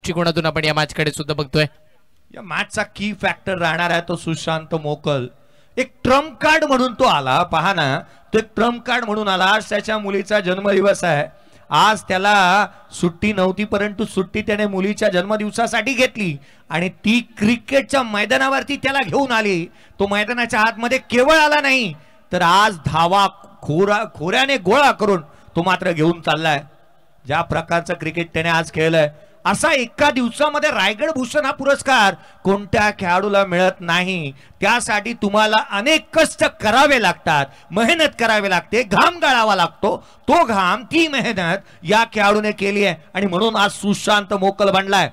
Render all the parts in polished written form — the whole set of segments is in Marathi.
दृष्टिकोनातून आपण या मॅच कडे सुद्धा बघतोय। या मॅचचा की फॅक्टर राहणार आहे तो सुशांत मोकल। एक ट्रम्प कार्ड म्हणून तो आला, पहा ना, तो एक ट्रम्प कार्ड म्हणून आला। आज त्याच्या मुलीचा जन्मदिवस आहे, आज त्याला सुट्टी नव्हती परंतु सुट्टी त्याने मुलीच्या जन्मदिवसासाठी घेतली आणि ती क्रिकेटच्या मैदानावरती त्याला घेऊन आली। तो मैदानाच्या आतमध्ये केवळ आला नाही तर आज धावा खोऱ्याने गोळा करून तो मात्र घेऊन चाललाय। ज्या प्रकारचं क्रिकेट त्याने आज खेळलंय, असा एका दिवसामध्ये रायगड भूषण हा पुरस्कार कोणत्या खेळाडूला मिळत नाही। त्यासाठी तुम्हाला अनेक कष्ट करावे लागतात, मेहनत करावी लागते, घाम गाळावा लागतो। तो घाम, ती मेहनत या खेळाडूने केली आहे आणि म्हणून आज सुशांत मोकल बनलाय।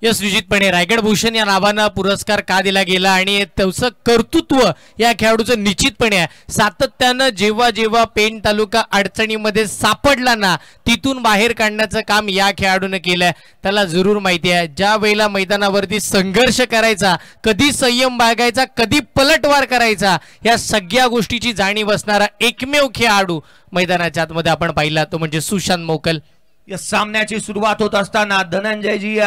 यस, निश्चितपणे रायगड भूषण या नावानं पुरस्कार का दिला गेला आणि त्याचं कर्तृत्व या खेळाडूचं निश्चितपणे सातत्यानं जेव्हा जेव्हा पेण तालुका अडचणीमध्ये सापडला ना, तिथून बाहेर काढण्याचं काम या खेळाडूने केलंय। त्याला जरूर माहिती आहे ज्या वेळेला मैदानावरती संघर्ष करायचा, कधी संयम बाळगायचा, कधी पलटवार करायचा, या सगळ्या गोष्टीची जाणीव असणारा एकमेव खेळाडू मैदानाच्या आतमध्ये आपण पाहिला तो म्हणजे सुशांत मोकल। या सामन्याची सुरुवात होत असताना धनंजयजी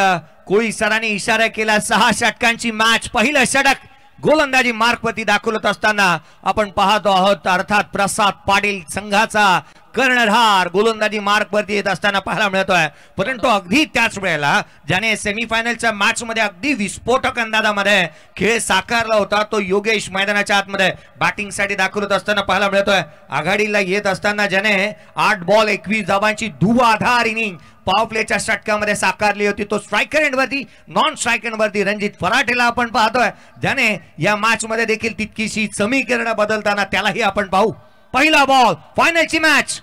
कोळी सरांनी इशारा केला 6 षटकांची मॅच। पहिलं षटक गोलंदाजी मार्कवरती दाखवत असताना आपण पाहतो आहोत, अर्थात प्रसाद पाटील संघाचा कर्णधार गोलंदाजी मार्कवरती येत असताना पाहायला मिळतोय। परंतु अगदी त्याच वेळेला ज्याने सेमीफायनलच्या मॅच मध्ये अगदी विस्फोटक अंदाजामध्ये खेळ साकारला होता तो योगेश मैदानाच्या आतमध्ये बॅटिंग साठी दाखवत असताना पाहायला मिळतोय। आघाडीला येत असताना ज्याने 8 बॉल 21 धावांची धुवाधार इनिंग पॉवर प्लेच्या षटकामध्ये साकारली होती तो स्ट्रायकर एंडवरती, नॉन स्ट्रायकर एंडवरती रणजित फराटेला आपण पाहतोय, ज्याने या मॅच मध्ये देखील तितकीशी समीकरण बदलताना त्यालाही आपण पाहू। पहिला बॉल, फायनलची मॅच,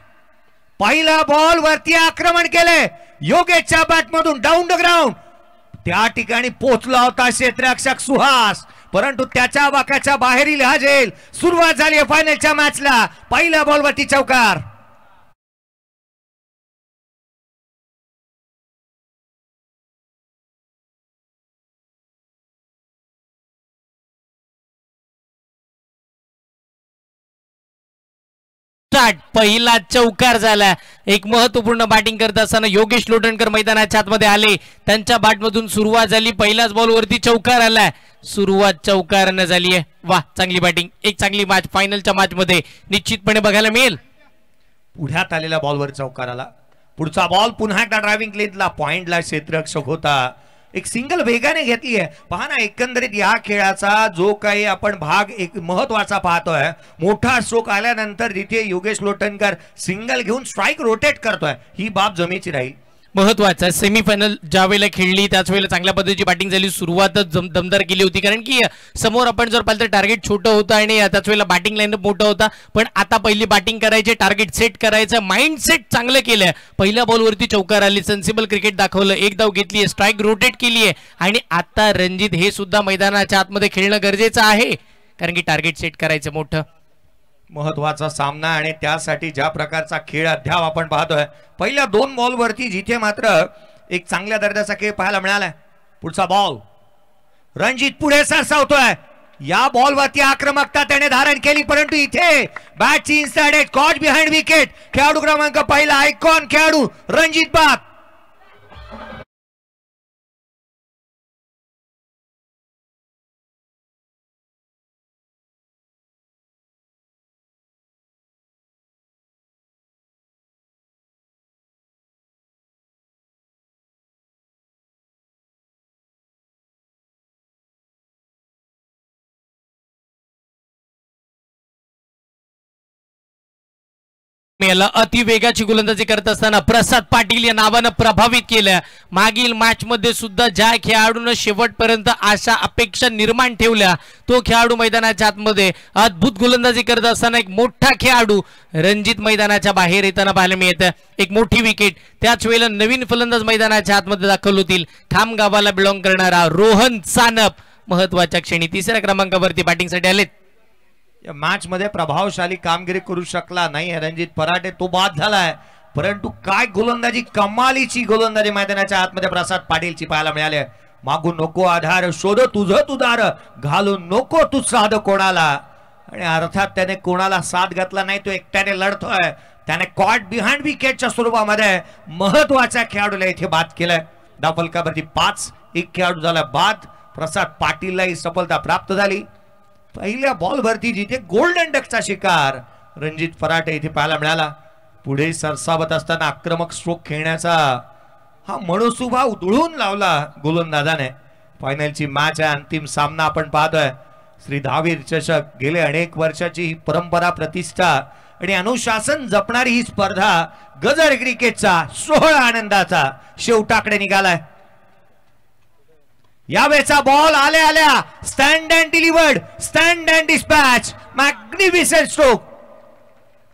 पहिला बॉल वरती आक्रमण केले योगेशच्या बॅटमधून डाऊन द ग्राउंड। त्या ठिकाणी पोहोचला होता क्षेत्ररक्षक सुहास, परंतु त्याच्या वाक्याच्या बाहेरील हा झेल। सुरुवात झाली आहे फायनलच्या मॅचला, पहिल्या बॉलवरती चौकार। पहिला चौकार झाला। एक महत्वपूर्ण बॅटिंग करत असताना योगेश लोटणकर मैदानाच्या आतमध्ये आले, त्यांच्या बॅटमधून सुरुवात झाली, पहिल्याच बॉलवरती चौकार आलाय, सुरुवात चौकाराने झाली आहे। वाह, चांगली बॅटिंग, एक चांगली मॅच फायनलच्या मॅच मध्ये निश्चितपणे बघायला मिळेल। पुढ्यात आलेल्या बॉलवर चौकार आला, पुढचा बॉल पुन्हा एकदा ड्रायव्हिंग लेनला पॉइंटला क्षेत्ररक्षक होता, एक सिंगल वेगाने घेतली आहे। पहा ना, एकंदरीत या खेळाचा जो काही आपण भाग एक महत्वाचा पाहतोय, मोठा स्ट्रोक आल्यानंतर जिथे योगेश लोटणकर सिंगल घेऊन स्ट्राइक रोटेट करतोय, ही बाब जमेची राहील। महत्वाचं सेमीफायनल ज्या वेळेला खेळली त्याच वेळेला चांगल्या पद्धतीची बॅटिंग झाली, सुरुवातच दमदार केली होती, कारण की समोर आपण जर पाहिलं तर टार्गेट छोटं होतं आणि त्याच वेळेला बॅटिंग लाईनअप मोठं होता, पण आता पहिली बॅटिंग करायचे, टार्गेट सेट करायचं, माइंडसेट चांगलं केलंय। पहिल्या बॉलवरती चौकार आली, सेन्सिबल क्रिकेट दाखवलं, एक धाव घेतलीये, स्ट्राइक रोटेट केलीये आणि आता रणजित हे सुद्धा मैदानाच्या आतमध्ये खेळणं गरजेचं आहे, कारण की टार्गेट सेट करायचं मोठं। महत्वाचा सामना आणि त्यासाठी ज्या प्रकारचा खेळ अद्याप आपण पाहतोय, पहिल्या 2 बॉलवरती जिथे मात्र एक चांगल्या दर्जाचा खेळ पाहायला मिळालाय। पुढचा बॉल रणजित पुढे सरसावतोय, या बॉलवरती आक्रमकता त्याने धारण केली, परंतु इथे बॅटची इनसाइड एज, कॉच बिहाइंड विकेट। खेळाडू क्रमांक पहिला आयकॉन खेळाडू रणजित बाग। याला अतिवेगाची गोलंदाजी करत असताना प्रसाद पाटील या नावानं प्रभावित केलं। मागील मॅच मध्ये सुद्धा ज्या खेळाडूने शेवटपर्यंत आशा अपेक्षा निर्माण ठेवल्या तो खेळाडू मैदानाच्या आतमध्ये अद्भुत गोलंदाजी करत असताना एक मोठा खेळाडू रणजित मैदानाच्या बाहेर येताना पाहायला मिळतं। एक मोठी विकेट, त्याच वेळेला नवीन फलंदाज मैदानाच्या आतमध्ये दाखल होतील, खामगावाला बिलॉंग करणारा रोहन सानप महत्वाच्या क्षणी 3ऱ्या क्रमांकावरती बॅटिंगसाठी आलेत। या मॅच मध्ये प्रभावशाली कामगिरी करू शकला नाही रणजित फराटे, तो बाद झालाय, परंतु काय गोलंदाजी, कमालीची गोलंदाजी मैदानाच्या आतमध्ये प्रसाद पाटीलची पाहायला मिळाली। मागून नको आधार, शोध तुझं तुधार, घालून नको तू साध कोणाला, आणि अर्थात त्याने कोणाला साथ घातला नाही, तो एकट्याने लढतोय, त्याने कॉट बिहाइंड विकेटच्या स्वरूपामध्ये महत्वाच्या खेळाडूला इथे बाद केलंय। धावफलकावरती 5, एक खेळाडू झाला बाद. प्रसाद पाटीलला ही सफलता प्राप्त झाली. पहिल्या बॉलवरती जिथे गोल्डन डकचा शिकार रणजित फराटे इथे पाहायला मिळाला. पुढे सरसावत असताना आक्रमक स्ट्रोक खेळण्याचा हा मनसुबा उधळून लावला गोलंदाजाने. फायनलची मॅच आहे, अंतिम सामना आपण पाहतोय. श्री दहावीर चषक गेले अनेक वर्षाची ही परंपरा, प्रतिष्ठा आणि अनुशासन जपणारी ही स्पर्धा गजर क्रिकेटचा सोहळा आनंदाचा शेवटाकडे निघालाय. यावेळेचा बॉल आल्या आल्या stand and delivered, stand and dispatch, magnificent stroke.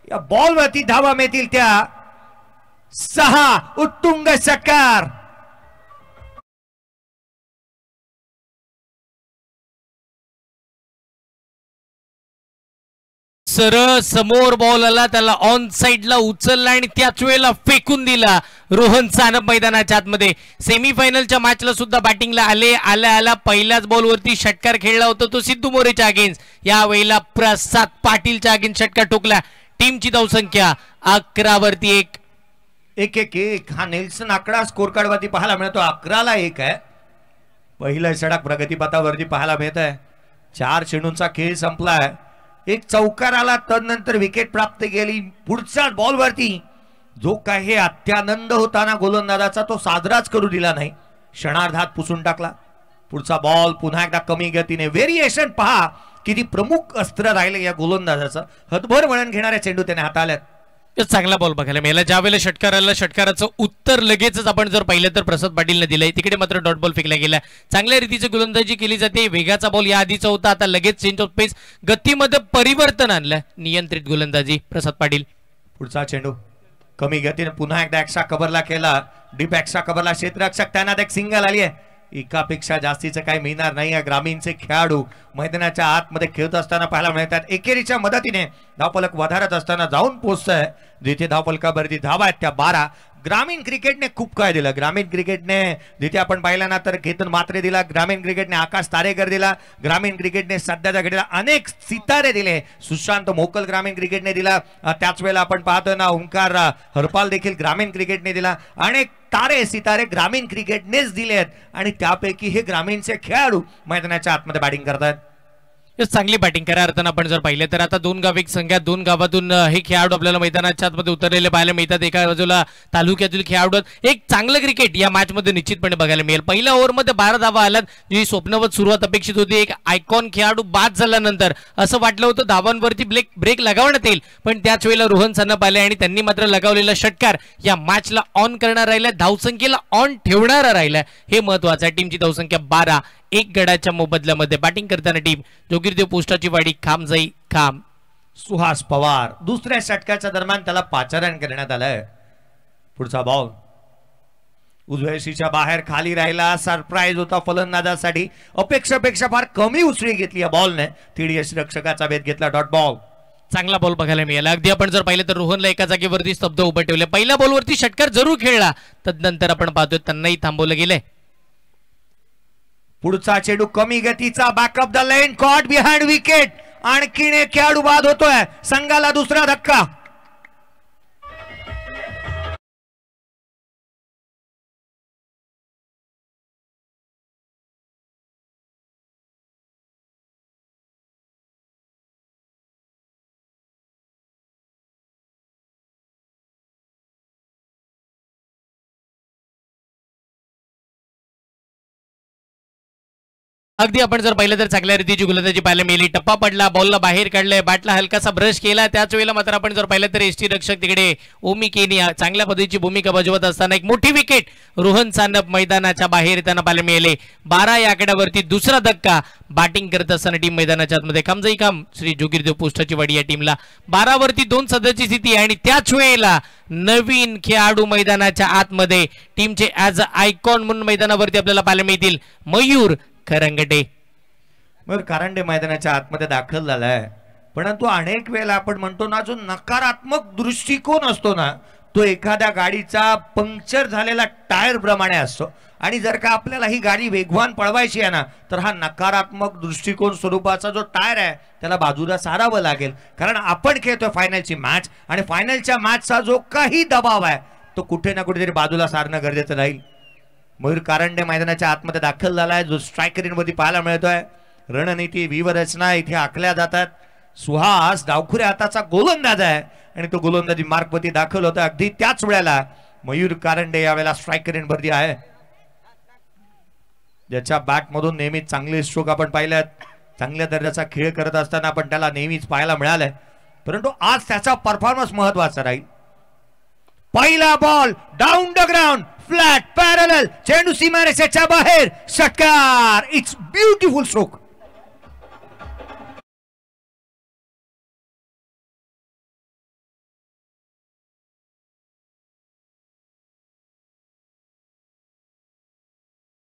या बॉलवरती धावा मिळतील त्या 6 उत्तुंग षटकार. सरळ समोर बॉल आला, त्याला ऑन साइडला उचलला आणि त्याच वेळेला फेकून दिला रोहन सानप मैदानाच्या आतमध्ये. सेमीफायनलच्या मॅचला सुद्धा बॅटिंगला आल्या पहिल्याच बॉलवरती षटकार खेळला होता तो सिद्धू मोरेच्या अगेन्स्ट. यावेळेला प्रसाद पाटीलच्या अगेन्स्ट षटकार ठोकला. टीमची धावसंख्या 11 वरती 1. हा नेल्सन आकडा स्कोर कार्ड वरती पाहायला मिळतो. 11ला 1 आहे. पहिलं षटक प्रगतीपथावरती पाहायला मिळत आहे. 4 चेंडूंचा खेळ संपलाय. एक चौकार आला, तदनंतर विकेट प्राप्त केली. पुढच्या बॉलवरती जो काही अत्यानंद होता ना गोलंदाजाचा तो साजराच करू दिला नाही, क्षणार्धात पुसून टाकला. पुढचा बॉल पुन्हा एकदा कमी गतीने. व्हेरिएशन पहा किती प्रमुख अस्त्र राहिले या गोलंदाजाचं. हतभर वळण घेणाऱ्या चेंडू त्याने हाताळल्यात. चांगला बॉल बघायला मिळाला. ज्या वेळेला षटकार आला षटकाराचं उत्तर लगेचच आपण जर पाहिलं तर प्रसाद पाटीलने दिलंय. तिकडे मात्र डॉट बॉल फेकला गेला. चांगल्या रीतीची गोलंदाजी केली जाते. वेगाचा बॉल या आधीचा होता, आता लगेच चेंज ऑफ पेस, गतीमध्ये परिवर्तन आणलं. नियंत्रित गोलंदाजी प्रसाद पाटील. पुढचा चेंडू कमी गतीने पुन्हा एकदा एक्स्ट्रा कव्हरला केला. डीप एक्स्ट्रा कव्हरला क्षेत्ररक्षक, त्यांना एक सिंगल आली आहे. एकापेक्षा जास्तीचं काही मिळणार नाही. या ग्रामीणचे खेळाडू मैदानाच्या आतमध्ये खेळत असताना पाहायला मिळतात. एकेरीच्या मदतीने धावफलक वधारत असताना जाऊन पोहोचतंय जिथे धावफलकावरती धावा आहेत त्या 12. ग्रामीण क्रिकेटने खूप काय दिलं. ग्रामीण क्रिकेटने जिथे आपण पाहिलं ना तर केतन मात्रे दिला, ग्रामीण क्रिकेटने आकाश तारेकर दिला, ग्रामीण क्रिकेटने सध्याच्या घडीला अनेक सितारे दिले. सुशांत मोकल ग्रामीण क्रिकेटने दिला. त्याच वेळेला आपण पाहतोय ना ओंकार हरपाल देखील ग्रामीण क्रिकेटने दिला. अनेक तारे सितारे ग्रामीण क्रिकेटनेच दिलेत आणि त्यापैकी हे ग्रामीणचे खेळाडू मैदानाच्या आतमध्ये बॅटिंग करतात. चांगली बॅटिंग करा अर्थानं आपण जर पाहिलं तर आता 2 गाव एक संघात 2 गावातून हे खेळाडू आपल्याला मैदानाच्या आतमध्ये उतरलेले पाहायला मिळतात. एका बाजूला तालुक्यातील खेळाडू. एक चांगलं क्रिकेट या मॅच मध्ये निश्चितपणे बघायला मिळेल. पहिल्या ओव्हरमध्ये 12 धावा आल्यात, जी स्वप्नवत सुरुवात अपेक्षित होती. एक आयकॉन खेळाडू बाद झाल्यानंतर असं वाटलं होतं धावांवरती ब्रेक लगावण्यात येईल, पण त्याच वेळेला रोहन सानप आले आणि त्यांनी मात्र लगावलेला षटकार या मॅचला ऑन करणार राहिला, धावसंख्येला ऑन ठेवणारा राहिला. हे महत्वाचं आहे. टीमची धावसंख्या 12, 1 गडाच्या मोबदल्यामध्ये. बॅटिंग करताना टीम जोगिरदेव पोस्टाची वाडी, खामजाई खाम. सुहास पवार. दुसऱ्या षटकाच्या दरम्यान त्याला पाचारण करण्यात आलंय. पुढचा बॉल उजव्याशीच्या बाहेर खाली राहिला. सरप्राईज होता फलंदाजासाठी. अपेक्षेपेक्षा फार कमी उसळी घेतली या बॉलने. थेट यष्टिरक्षकाचा वेध घेतला. Dot ball. चांगला बॉल बघायला मिळाला. अगदी आपण जर पाहिलं तर रोहनला एका जागेवरती स्तब्ध उभं ठेवलं. पहिल्या बॉलवरती षटकार जरूर खेळला, तदनंतर आपण पाहतोय त्यांनाही थांबवलं गेलंय. पुढचा चेंडू कमी गतीचा. Backup the line, caught behind wicket. आणखीन एक खेळाडू बाद होतोय. संघाला दुसरा धक्का. अगदी आपण जर पाहिलं तर चांगल्या रीतीची गोलंदाजी पाहायला मिळाली. टप्पा पडला, बॉलला बाहेर काढलाय, बॅटला हलकासा ब्रश केला. त्याच वेळेला मात्र आपण जर पाहिलं तर एसटी रक्षक तिकडे ओमी केनी चांगल्या पद्धतीची भूमिका बजावत असताना एक मोठी विकेट रोहन सानप मैदानाच्या बाहेर त्यांना पाहायला मिळाले. 12 या आकड्यावरती दुसरा धक्का. बॅटिंग करत असताना टीम मैदानाच्या आतमध्ये खामजाई खाम श्री जोगिरदेव पोस्टाची वाडी या टीमला 12 वरती 2 सध्याची स्थिती आणि त्याच वेळेला नवीन खेळाडू मैदानाच्या आतमध्ये टीमचे ऍज अ आयकॉन म्हणून मैदानावरती आपल्याला पाहायला मिळतील. मयूर खरंगटे. मयूर कारंडे मैदानाच्या आतमध्ये दाखल झालाय, परंतु अनेक वेळेला आपण म्हणतो ना जो नकारात्मक दृष्टिकोन असतो ना तो एखाद्या गाडीचा पंक्चर झालेला टायर प्रमाणे असतो. आणि जर का आपल्याला ही गाडी वेगवान पळवायची आहे ना तर हा नकारात्मक दृष्टिकोन स्वरूपाचा जो टायर आहे त्याला बाजूला सारावं लागेल. कारण आपण खेळतोय फायनलची मॅच आणि फायनलच्या मॅचचा जो काही दबाव आहे तो कुठे ना कुठेतरी बाजूला सारणं गरजेचं राहील. मयूर कारंडे मैदानाच्या आतमध्ये दाखल झालाय, जो स्ट्रायकर मध्ये पाहायला मिळतोय. रणनीती व्यूहरचना इथे आखल्या जातात. सुहास डावखुऱ्या हाताचा गोलंदाज आहे आणि तो गोलंदाजी मार्कवरती दाखल होता. अगदी त्याच वेळेला मयूर कारंडे यावेळेला स्ट्रायकर वरती आहे, ज्याच्या बॅट मधून नेहमीच चांगले स्ट्रोक आपण पाहिल्यात. चांगल्या दर्जाचा खेळ करत असताना आपण त्याला नेहमीच पाहायला मिळालंय, परंतु आज त्याचा परफॉर्मन्स महत्वाचा राहील. पहिला ball down the ground, flat parallel, चेंडू सीमारेषेच्या बाहेर, षटकार. It's beautiful stroke.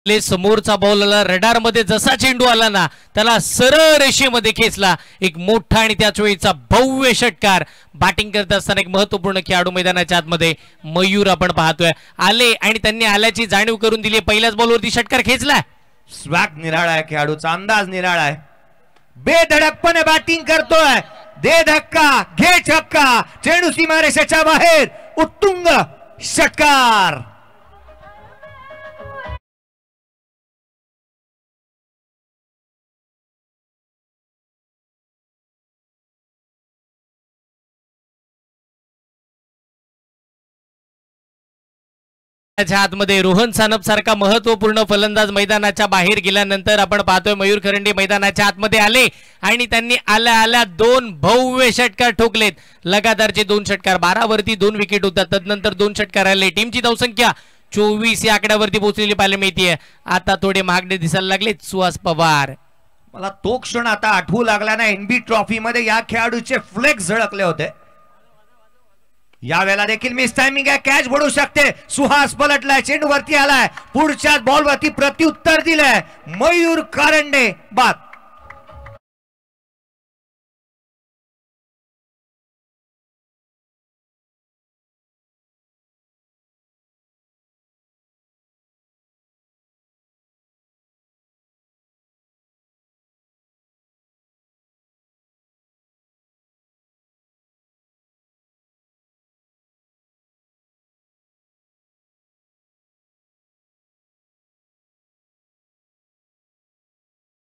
समोरचा बॉलला रडार मध्ये जसा चेंडू आला ना त्याला सरळ रेषेमध्ये खेचला. एक मोठा आणि त्याच वेळीचा भव्य षटकार. बॅटिंग करत असताना एक महत्वपूर्ण खेळाडू मैदानाच्या आतमध्ये मयूर आपण पाहतोय आले आणि त्यांनी आल्याची जाणीव करून दिली. पहिल्याच बॉलवरती षटकार खेचला. स्वॅग निराळा आहे, खेळाडूचा अंदाज निराळा आहे. बेधडकपणे बॅटिंग करतोय. दे धक्का घे छक्का, चेंडू सीमारेषेच्या बाहेर, उत्तुंग षटकार. आतमध्ये रोहन सानप सारखा महत्वपूर्ण फलंदाज मैदानाच्या बाहेर गेल्यानंतर आपण पाहतोय मयूर करंडे मैदानाच्या आतमध्ये आले आणि त्यांनी आल्या आल्या 2 भव्य षटकार ठोकलेत. लगातारचे 2 षटकार, 12 वरती 2 विकेट होतात. तदनंतर 2 षटकार आले. टीमची धावसंख्या 24 या आकड्यावरती पोहोचलेली पाहायला मिळते. आता थोडे महागडे दिसायला लागलेत सुहास पवार. मला तो क्षण आता आठवू लागला ना, एनबी ट्रॉफी मध्ये या खेळाडूचे फ्लेक्स झळकले होते. यावेळेला देखील मिस टायमिंग आहे, कॅच पडू शकते. सुहास पलटलाय, चेंडू वरती आलाय, पुढच्या बॉलवरती प्रत्युत्तर दिलंय. मयूर कारंडे बाद.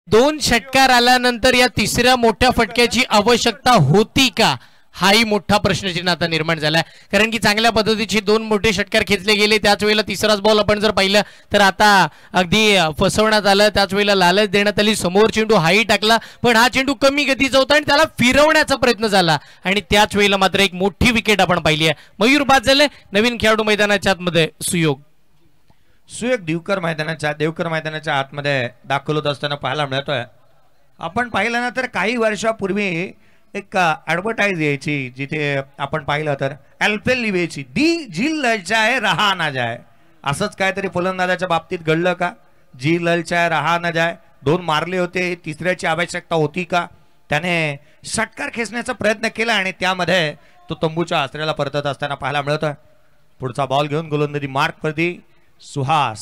दोन षटकार आल्यानंतर या तिसऱ्या मोठ्या फटक्याची आवश्यकता होती का, हाही मोठा प्रश्नचिन्ह आता निर्माण झालाय. कारण की चांगल्या पद्धतीचे 2 मोठे षटकार खेचले गेले. त्याच वेळेला तिसराच बॉल आपण जर पाहिलं तर आता अगदी फसवण्यात आलं. त्याच वेळेला लालच देण्यात आली. समोर चेंडू हाही टाकला, पण हा चेंडू कमी गतीचा होता आणि त्याला फिरवण्याचा प्रयत्न झाला आणि त्याच वेळेला मात्र एक मोठी विकेट आपण पाहिली आहे. मयूर बाद झाले. नवीन खेळाडू मैदानाच्या आतमध्ये सुयोग देवकर मैदानाच्या आतमध्ये दाखल होत असताना पाहायला मिळतोय. आपण पाहिलं ना तर काही वर्षापूर्वी एक ऍडव्हर्टाईज यायची, जिथे आपण पाहिलं तर एल्पेल लिहायची, दी जी ललचाए रहा ना जाए. असंच काहीतरी फलंदाजाच्या बाबतीत घडलं का? जी ललचाए रहा ना जाए. 2 मारले होते, तिसऱ्याची आवश्यकता होती का? त्याने षटकार खेचण्याचा प्रयत्न केला आणि त्यामध्ये तो तंबूच्या आसऱ्याला परतत असताना पाहायला मिळतोय. पुढचा बॉल घेऊन गोलंदाजी मार्क वरती सुहास.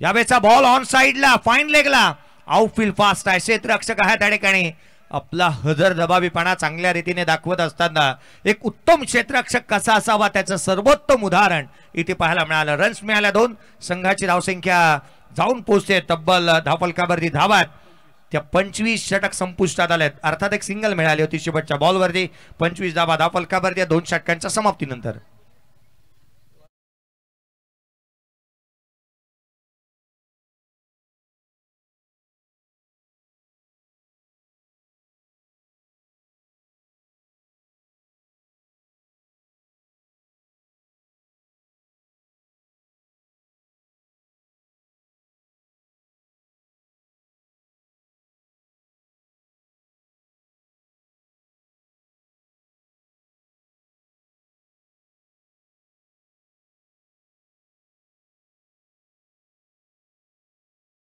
यावेळेचा बॉल ऑन साइडला, फाईन लेगला, आउटफील्ड फास्ट आहे. क्षेत्ररक्षक आहे त्या ठिकाणी. आपला हजर जबाबीपणा चांगल्या रीतीने दाखवत असताना एक उत्तम क्षेत्ररक्षक कसा असावा त्याचं सर्वोत्तम उदाहरण इथे पाहायला मिळालं. रन्स मिळाल्या 2. संघाची धावसंख्या जाऊन पोहोचते तब्बल धावफलकावरती धावात. त्या 25 षटक संपुष्टात आलेत. अर्थात एक सिंगल मिळाली होती शेवटच्या बॉलवरती. 25 धावा धावफलकावरती 2 षटकांच्या समाप्तीनंतर.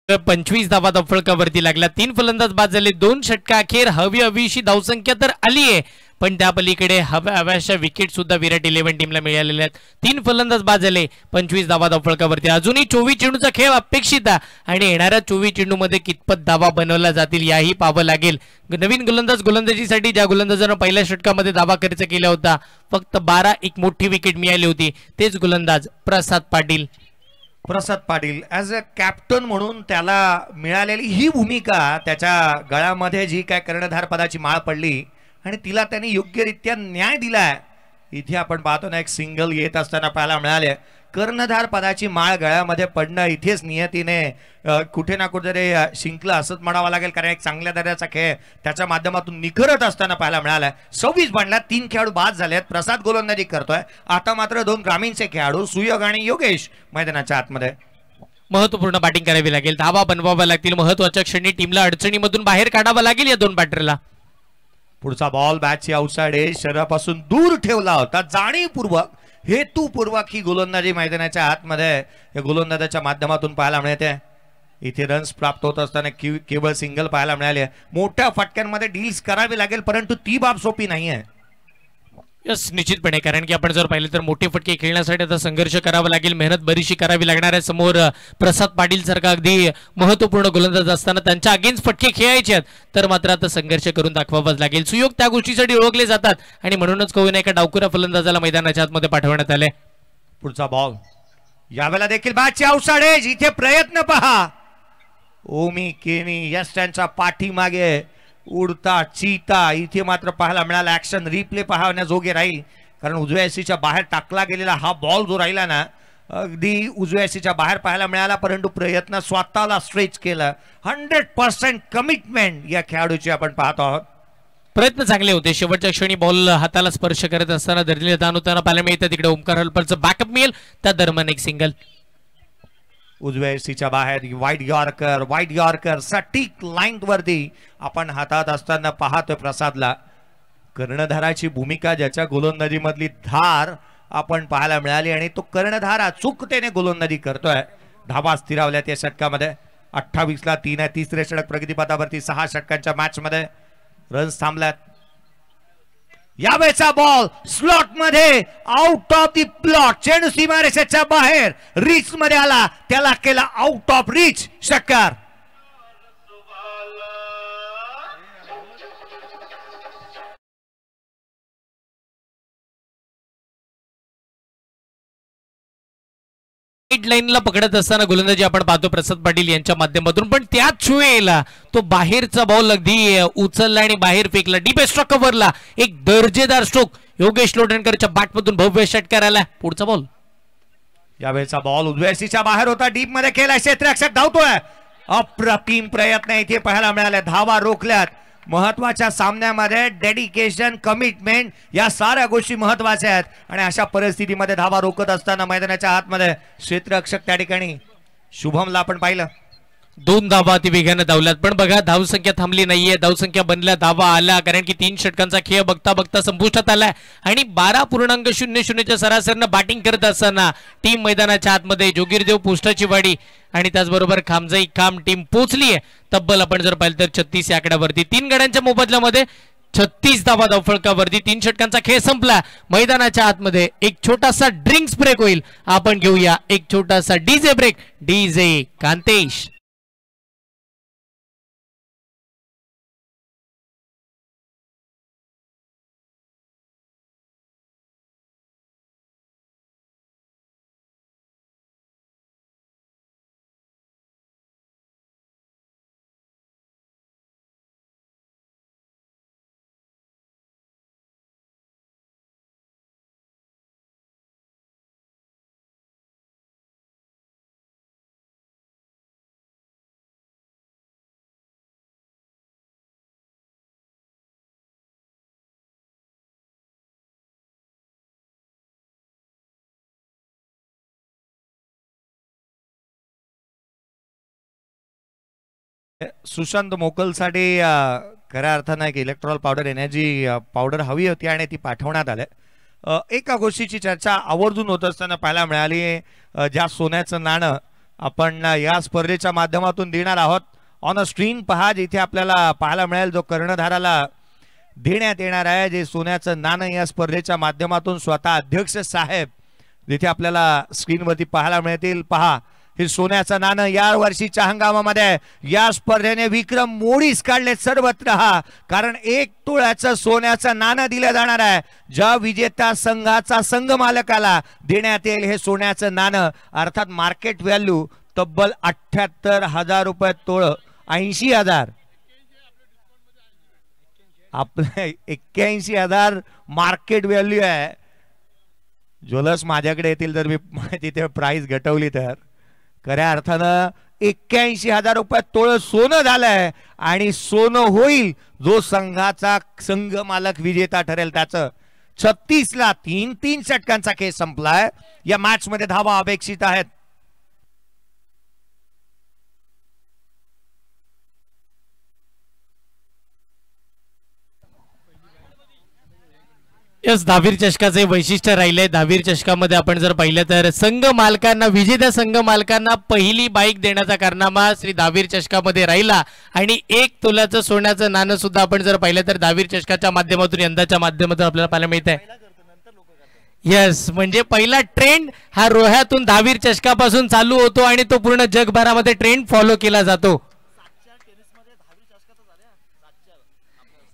तर 25 धावा धावफलकावरती लागला. 3 फलंदाज बाद झाले. 2 षटका अखेर. हवी हवीशी धावसंख्या तर आली आहे, पण त्या पलीकडे हव्याशा विकेट सुद्धा विराट 11 टीमला मिळालेल्या आहेत. 3 फलंदाज बाद झाले. 25 धावा धावफलकावरती. अजूनही 24 चेंडूचा खेळ अपेक्षित आहे आणि येणाऱ्या 24 चेंडूमध्ये कितपत धावा बनवल्या जातील याही पाहावं लागेल. नवीन गोलंदाज गोलंदाजीसाठी ज्या गोलंदाजानं पहिल्या षटकामध्ये धावा खर्च केला होता, फक्त 12 एक मोठी विकेट मिळाली होती, तेच गोलंदाज प्रसाद पाटील. प्रसाद पाटील ॲज अ कॅप्टन म्हणून त्याला मिळालेली ही भूमिका, त्याच्या गळ्यामध्ये जी काय कर्णधार पदाची माळ पडली आणि तिला त्यांनी योग्यरित्या न्याय दिलाय. इथे आपण पाहतो ना, एक सिंगल येत असताना पाहायला मिळाले. कर्णधार पदाची माळ गळ्यामध्ये पडणं इथेच नियतीने कुठे ना कुठेतरी शिंकलं असंच म्हणावं लागेल, कारण एक चांगल्या दर्जाचा खेळ त्याच्या माध्यमातून निखरत असताना पाहायला मिळालाय. 26 बंडला 3 खेळाडू बाद झालेत. प्रसाद गोलंदाजी करतोय. आता मात्र 2 ग्रामीणचे खेळाडू सुयोग आणि योगेश मैदानाच्या आतमध्ये. महत्वपूर्ण बॅटिंग करावी लागेल, धावा बनवाव्या लागतील. महत्वाच्या क्षणी टीमला अडचणीमधून बाहेर काढावं लागेल या 2 बॅटरला. पुढचा बॉल बॅटची आउटसाइड एज शरीरापासून दूर ठेवला होता. जाणीवपूर्वक हेतुपूर्वक ही गोलंदाजी मैदानाच्या आतमध्ये या गोलंदाजाच्या माध्यमातून पाहायला मिळते. इथे रन्स प्राप्त होत असताना केवळ सिंगल पाहायला मिळाले. मोठ्या फटक्यांमध्ये डील्स करावी लागेल, परंतु ती बाब सोपी नाहीये. यस, निश्चितपणे, कारण की आपण जर पाहिलं तर मोठे फटके खेळण्यासाठी आता संघर्ष करावा लागेल, मेहनत बरीचशी करावी लागणार आहे. समोर प्रसाद पाटील सारखा अगदी महत्वपूर्ण गोलंदाज असताना त्यांच्या अगेन्स्ट फटके खेळायचे आहेत, तर मात्र आता संघर्ष करून दाखवावाच लागेल. सुयोग त्या गोष्टीसाठी ओळखले जातात आणि म्हणूनच कोण एका डावकुऱ्या फलंदाजाला मैदानाच्या आतमध्ये पाठवण्यात आले. पुढचा बॉल यावेळेला देखील बॅटची आउटसाइड एज. इथे प्रयत्न पहा, ओमी केनी यस त्यांच्या पाठीमागे उडता चीता. इथे मात्र पाहायला मिळाला ऍक्शन रिप्ले पाहण्याजोगे राहील, कारण उजव्या एसीच्या बाहेर टाकला गेलेला हा बॉल जो राहिला ना, अगदी उजव्या एसीच्या बाहेर पाहायला मिळाला, परंतु प्रयत्न स्वतःला स्ट्रेच केला. 100% कमिटमेंट या खेळाडूची आपण पाहतो आहोत. प्रयत्न चांगले होते. शेवटच्या क्षणी बॉल हाताला स्पर्श करत असताना धरलेले ताण होताना पाहायला मिळतं. तिकडे ओमकार हलपरचं बॅकअप मिळेल, त्या दरम्यान एक सिंगल. उजव्या एसीच्या बाहेर वाईट यॉर्कर सटीक लाईन वरती आपण हातात असताना पाहतोय प्रसादला. कर्णधाराची भूमिका, ज्याच्या गोलंदाजी मधली धार आपण पाहायला मिळाली आणि तो कर्णधार अचूकतेने गोलंदाजी करतोय. धावा स्थिरावल्यात या षटकामध्ये. 28ला 3 आहे. तिसरे षटक प्रगतीपथावरती 6 षटकांच्या मॅच मध्ये रन्स थांबल्यात. यावेळेचा बॉल स्लॉट मध्ये आउट ऑफ दी प्लॉट. चेंडू सीमारेषेच्या बाहेर रीच मध्ये आला, त्याला केला आउट ऑफ रीच. षटकार. लाईनला पकडत असताना गोलंदाजी आपण पाहतो प्रसाद पाटील यांच्या माध्यमातून, पण त्याच वेळेला तो बाहेरचा बॉल अगदी उचलला आणि बाहेर फेकला. डीप स्ट्रोक कव्हरला एक दर्जेदार स्ट्रोक योगेश लोढणकरच्या बॅटमधून भव्य षटकार आला. पुढचा बॉल यावेळेचा बॉल उजव्यासीच्या बाहेर होता, डीप मध्ये केला. क्षेत्ररक्षक धावतोय. अप्रतिम प्रयत्न इथे पाहायला मिळाले. धावा रोखल्यात. महत्वाच्या सामन्यामध्ये डेडिकेशन, कमिटमेंट या साऱ्या गोष्टी महत्वाच्या आहेत आणि अशा परिस्थितीमध्ये धावा रोखत असताना मैदानाच्या आतमध्ये क्षेत्ररक्षक त्या ठिकाणी शुभमला आपण पाहिलं. 2 धावा अति वेगाने धावल्यात, पण बघा धावसंख्या थांबली नाहीये. धावसंख्या बनल्या, धावा आल्या, कारण की 3 षटकांचा खेळ बघता बघता संपुष्टात आलाय आणि 12.00च्या सरासरीनं बॅटिंग करत असताना टीम मैदानाच्या आतमध्ये जोगीरदेव पोस्टाची वाडी आणि त्याचबरोबर खामजाई खाम टीम पोहोचली आहे. तब्बल आपण जर पाहिलं तर 36 या आकड्यावरती. 3 गड्यांच्या मोबदल्यामध्ये 36 धावा धावफलकावरती. 3 षटकांचा खेळ संपला. मैदानाच्या आतमध्ये एक छोटासा ड्रिंक्स ब्रेक होईल. आपण घेऊया एक छोटासा DJ break. DJ Kantesh. Sushant मोकलसाठी खऱ्या अर्थानं एक इलेक्ट्रॉल पावडर एनर्जी पावडर हवी होती आणि ती पाठवण्यात आले. एका गोष्टीची चर्चा आवर्जून होत असताना पाहायला मिळाली. ज्या सोन्याचं नाणं आपण या स्पर्धेच्या माध्यमातून देणार आहोत, ऑन अ स्क्रीन पहा, जिथे आपल्याला पाहायला मिळेल जो कर्णधाराला देण्यात येणार आहे जे सोन्याचं नाणं या स्पर्धेच्या माध्यमातून स्वतः अध्यक्ष साहेब जिथे आपल्याला स्क्रीनवरती पाहायला मिळतील. पहा, हे सोन्याचं नाणं या वर्षीच्या हंगामामध्ये या स्पर्धेने विक्रम मोडीच काढले सर्वत्र कारण 1 तोळ्याचं सोन्याचं नाणं दिलं जाणार आहे ज्या विजेत्या संघाचा संघ मालकाला देण्यात येईल हे सोन्याचं नाणं अर्थात मार्केट व्हॅल्यू तब्बल 78,000 रुपये तोळ 80,000 आपले 81,000 मार्केट व्हॅल्यू आहे ज्वेलर्स माझ्याकडे येतील तर मी तिथे प्राइस घटवली तर खऱ्या अर्थानं 81,000 रुपये तोळ सोनं झालंय आणि सोनं होईल जो संघाचा संघ मालक विजेता ठरेल त्याचं 36ला 3 षटकांचा खेळ संपलाय या मॅच मध्ये धावा अपेक्षित आहेत यस दहावीर चषकाचे वैशिष्ट्य राहिले दहावीर चषकामध्ये आपण जर पाहिलं तर संघ मालकांना विजेत्या संघ मालकांना पहिली बाईक देण्याचा कारनामा श्री दहावीर चषकामध्ये राहिला आणि 1 तोल्याचं सोन्याचं नाणं सुद्धा आपण जर पाहिलं तर दहावीर चषकाच्या माध्यमातून यंदाच्या माध्यमातून आपल्याला पाहायला मिळत आहे यस म्हणजे पहिला ट्रेंड हा रोह्यातून दहावीर चषकापासून चालू होतो आणि तो पूर्ण जगभरामध्ये ट्रेंड फॉलो केला जातो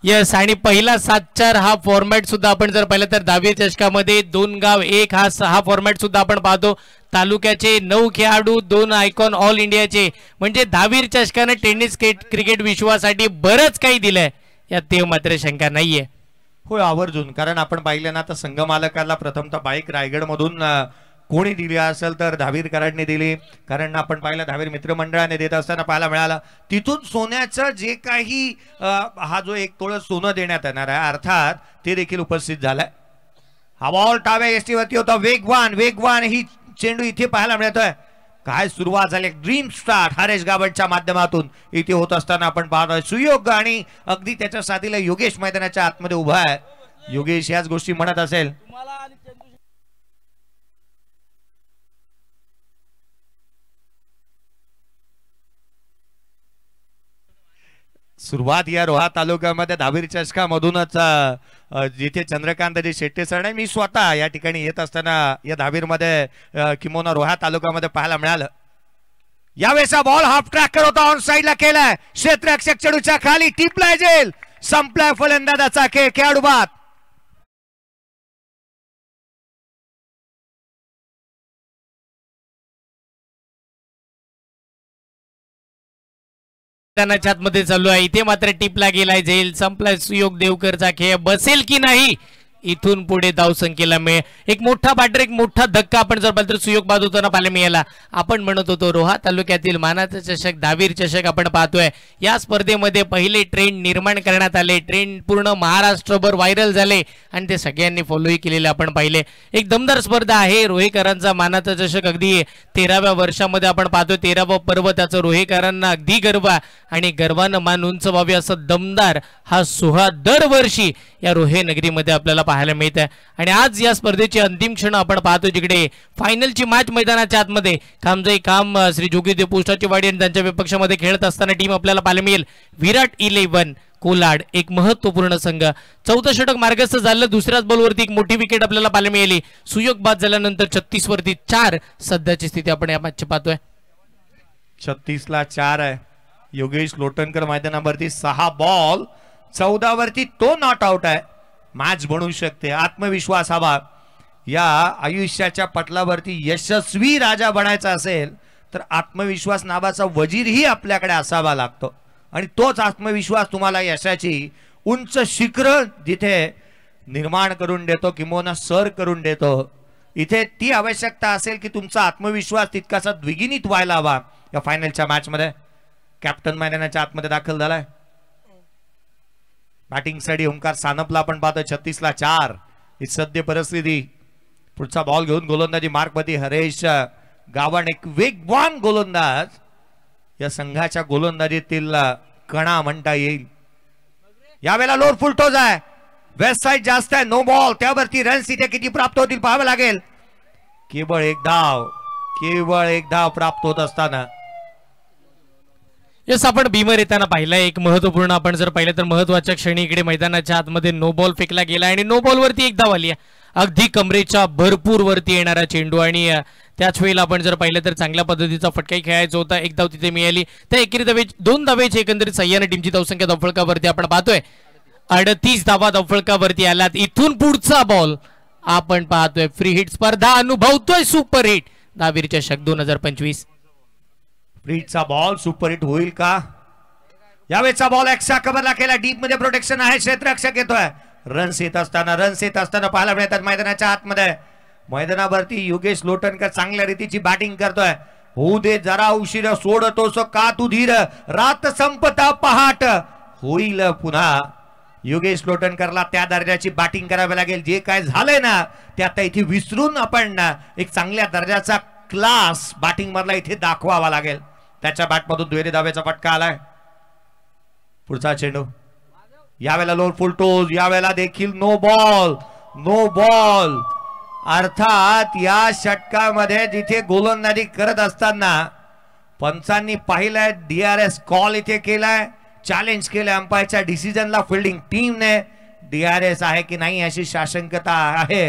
यस आणि पहिला 7-4 हा फॉर्मॅट सुद्धा आपण जर पाहिलं तर दहावीर चषकामध्ये 2 गाव 1 हा फॉर्मॅट सुद्धा आपण पाहतो तालुक्याचे 9 खेळाडू 2 आयकॉन ऑल इंडियाचे म्हणजे दहावीर चषकाने टेनिस क्रिकेट विश्वासाठी बरंच काही दिलंय यात ते मात्र शंका नाहीये होय आवर्जून कारण आपण पाहिलं ना तर संघ मालकाला प्रथमतः बाईक रायगड मधून कोणी दिली असेल तर दहावीर कराडने दिली कारण आपण पाहिलं दहावीर मित्रमंडळाने देत असताना पाहायला मिळाला तिथून सोन्याचं जे काही हा जो 1 तोळ सोनं देण्यात येणार आहे अर्थात ते देखील उपस्थित झालाय हा बॉल टावे एसटीवरती होता वेगवान ही चेंडू इथे पाहायला मिळतोय काय सुरुवात झाली ड्रीम स्टार्ट हरेश गावडच्या माध्यमातून इथे होत असताना आपण पाहतोय सुयोग आणि अगदी त्याच्या साथीला योगेश मैदानाच्या आतमध्ये उभा आहे योगेश याच गोष्टी म्हणत असेल सुरुवात या रोहा तालुक्यामध्ये दहावीर चषकामधूनच जिथे चंद्रकांतजी शेट्टे सर मी स्वतः या ठिकाणी येत असताना या दहावीर मध्ये किंवा रोहा तालुक्यामध्ये पाहायला मिळालं यावेळेचा बॉल हाफ ट्रॅकर होता ऑन साइडला केलाय क्षेत्ररक्षक चेंडूच्या खाली टिपलाय जेल संपलाय फलंदाजाचा खेळ खेळाडू बाद मध्ये चालू आहे इथे मात्र टिपला गेलाय जेल संपलाय सुयोग देवकरचा खेळ बसेल की नाही इथून पुढे धावसंख्येला एक मोठा बॅटर एक मोठा धक्का आपण जर पाहिलं तर सुयोग बाद होताना पाहायला मिळाला आपण म्हणत होतो रोहा तालुक्यातील मानाचा चषक दहावीर चषक आपण पाहतोय या स्पर्धेमध्ये पहिले ट्रेंड निर्माण करण्यात आले ट्रेंड पूर्ण महाराष्ट्रभर व्हायरल झाले आणि ते सगळ्यांनी फॉलोही केलेले आपण पाहिले एक दमदार स्पर्धा आहे रोहेकरांचा मानाचा चषक अगदी 13व्या वर्षामध्ये आपण पाहतोय 13वा पर्व त्याचं रोहेकरांना अगदी गर्व आणि गर्वानं मान उंच व्हावे असं दमदार हा सोहळा दरवर्षी या रोहे नगरीमध्ये आपल्याला पाहायला मिळत आहे आणि आज या स्पर्धेची अंतिम क्षण आपण पाहतो जिकडे फायनलची मॅच मैदानाच्या आतमध्ये कामजाई काम श्री जोगीदेव पोस्टाची वाडी आणि त्यांच्या विपक्षामध्ये खेळत असताना टीम आपल्याला पाहायला मिळेल विराट 11 कोलाड एक महत्त्वपूर्ण संघ 14 षटक मार्गस्थ झालं दुसऱ्याच बॉलवरती एक मोठी विकेट आपल्याला पाहायला मिळाली सुयोग बाद झाल्यानंतर 36 वरती 4 सध्याची स्थिती आपण या मॅचची पाहतोय 36 ला 4 आहे योगेश लोटणकर मैदानावरती 6 बॉल 14 वरती तो नॉट आउट आहे मॅच बनवू शकते आत्मविश्वास हवा या आयुष्याच्या पटलावरती यशस्वी राजा बनायचा असेल तर आत्मविश्वास नावाचा वजीरही आपल्याकडे असावा लागतो आणि तोच आत्मविश्वास तुम्हाला यशाची उंच शिखर जिथे निर्माण करून देतो किंवा सर करून देतो इथे ती आवश्यकता असेल की तुमचा आत्मविश्वास तितकासा द्विगुणित व्हायला हवा या फायनलच्या मॅच मध्ये कॅप्टन मैदानाच्या आतमध्ये दाखल झालाय बॅटिंग साठी ओंकार सानपला आपण पाहतो 36 ला 4 ही सद्य परिस्थिती पुढचा बॉल घेऊन गोलंदाजी मार्कवरती हरेश गावण एक वेगवान गोलंदाज या संघाच्या गोलंदाजीतील कणा म्हणता येईल यावेळेला लोड फुल टोज आहे वेस्ट साइड जास्त आहे नो बॉल त्यावरती रन्स इथे किती प्राप्त होतील पाहावे लागेल केवळ एक धाव प्राप्त होत असताना यस आपण भीमर येताना पाहिलं एक महत्वपूर्ण आपण जर पाहिलं तर महत्वाच्या क्षणी इकडे मैदानाच्या आतमध्ये नो बॉल फेकला गेला आणि नो बॉल वरती एक धाव आली अगदी कमरेच्या भरपूर वरती येणारा चेंडू आणि त्याच वेळेला आपण जर पाहिलं तर चांगल्या पद्धतीचा फटकाही खेळायचा होता, एक धाव तिथे मिळाली. त्या एकेरी धावे 2 धावेची एकंदरीत सह्याने टीमची धावसंख्या धावफलकावरती आपण पाहतोय 38 धावा धावफलकावरती आलात. इथून पुढचा बॉल आपण पाहतोय फ्री हिट स्पर्धा अनुभवतोय सुपर हिट दहावीर चषक 2025. फ्री हिटचा बॉल सुपर हिट होईल का? यावेळेचा बॉल एक्स्ट्रा कव्हरला केला, डीप मध्ये प्रोटेक्शन आहे, क्षेत्ररक्षक येतोय. रन्स येत असताना पाहायला मिळतात मैदानाच्या आतमध्ये. मैदानावरती योगेश लोटनकर चांगल्या रीतीची बॅटिंग करतोय. होऊ दे जरा उशीर, सोडतोस का तू धीर, रात संपता पहाट होईल पुन्हा. योगेश लोटनकरला त्या दर्जाची बॅटिंग करावी लागेल. जे काय झालंय ना ते आता इथे विसरून आपण एक चांगल्या दर्जाचा क्लास बॅटिंग मधला इथे दाखवावा लागेल. त्याच्या बॅटमधून दुहेरी धावेचा फटका आलाय. पुढचा चेंडू यावेळेला लो फुल टोज, यावेळेला देखील नो बॉल. अर्थात या षटकामध्ये जिथे गोलंदाजी करत असताना पंचांनी पाहिलंय, DRS कॉल इथे केलाय, चॅलेंज केलंय अंपायरच्या डिसिजनला. फिल्डिंग टीमने DRS आहे की नाही अशी साशंकता आहे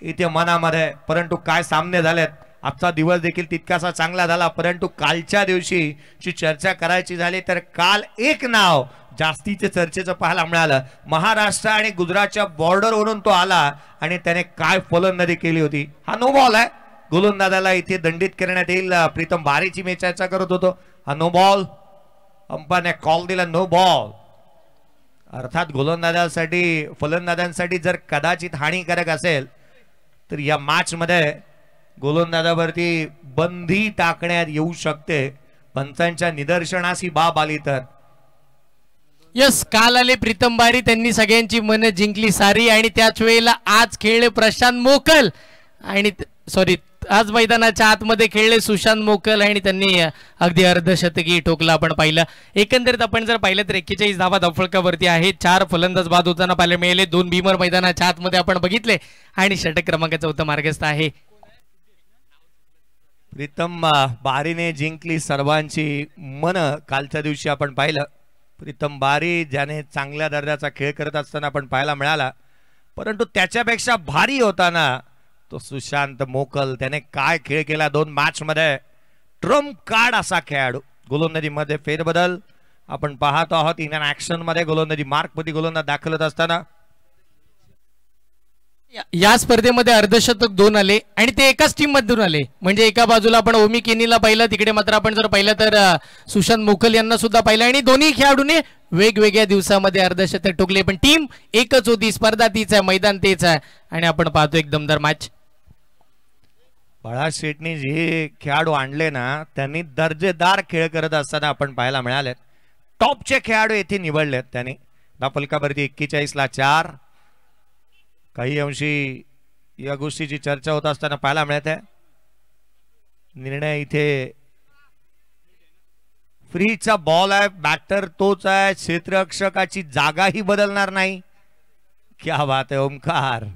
इथे मनामध्ये. परंतु काय सामने झालेत. आजचा दिवस देखील तितकासा चांगला झाला, परंतु कालच्या दिवशी ची चर्चा करायची झाली तर काल एक नाव जास्तीचे चर्चेचं पाहायला मिळालं. महाराष्ट्र आणि गुजरातच्या बॉर्डरवरून तो आला आणि त्याने काय फलंदाजी केली होती. हा नो बॉल आहे. गोलंदाजाला इथे दंडित करण्यात येईल. प्रीतम बारीची मी चर्चा करत होतो. हा नो बॉल, अंपायरने कॉल दिला नो बॉल. अर्थात गोलंदाजांसाठी फलंदाजांसाठी जर कदाचित हानिकारक असेल तर या मॅच मध्ये गोलंदाजावरती बंदी टाकण्यात येऊ शकते. पंचांच्या निदर्शनास ही बाब आली तर. यस, काल आले प्रीतम बारी, त्यांनी सगळ्यांची मन जिंकली सारी. आणि त्याच वेळेला आज खेळले प्रशांत मोकल आणि आज मैदानाच्या आतमध्ये खेळले सुशांत मोकल आणि त्यांनी अगदी अर्धशतकी ठोकला आपण पाहिलं. एकंदरीत आपण जर पाहिलं तर 41 धावा धावफलकावरती आहे. 4 फलंदाज बाद होताना पाहायला मिळाले. 2 भीमर मैदानाच्या आतमध्ये आपण बघितले आणि षटक क्रमांकाचा 4 मार्गस्थ आहे. प्रीतम बारीने जिंकली सर्वांची मन. कालच्या दिवशी आपण पाहिलं प्रीतम बारी ज्याने चांगल्या दर्जाचा खेळ करत असताना आपण पाहायला मिळाला, परंतु त्याच्यापेक्षा भारी होताना तो सुशांत मोकल. त्याने काय खेळ केला 2 मॅच मध्ये. ट्रम्प कार्ड असा खेळाडू. गोलंदाजी मध्ये फेरबदल आपण पाहतो आहोत. इन ऍक्शन मध्ये गोलंदाजी मार्कमध्ये गोलंदाज दाखल होत असताना या स्पर्धेमध्ये अर्धशतक 2 आले आणि ते एकाच टीम मधून आले. म्हणजे एका बाजूला आपण ओमी केनीला पाहिलं, तिकडे मात्र आपण जर पाहिलं तर सुशांत मोकल यांना सुद्धा पाहिलं. आणि दोन्ही खेळाडूने वेगवेगळ्या दिवसामध्ये अर्धशतक ठोकले, पण टीम एकच होती, स्पर्धा तीच आहे, मैदान तेच आहे. आणि आपण पाहतो एक दमदार मॅच. बाळा शेटनी जे खेळाडू आणले ना त्यांनी दर्जेदार खेळ करत असताना आपण पाहायला मिळाले. टॉपचे खेळाडू येथे निवडलेत त्यांनी. धावफलकावरती 41ला 4. काही अंशी या गोष्टीची चर्चा होत असताना पाहायला मिळत आहे. निर्णय इथे फ्रीचा बॉल आहे, बॅटर तोच आहे, क्षेत्ररक्षकाची जागाही बदलणार नाही. क्या बात आहे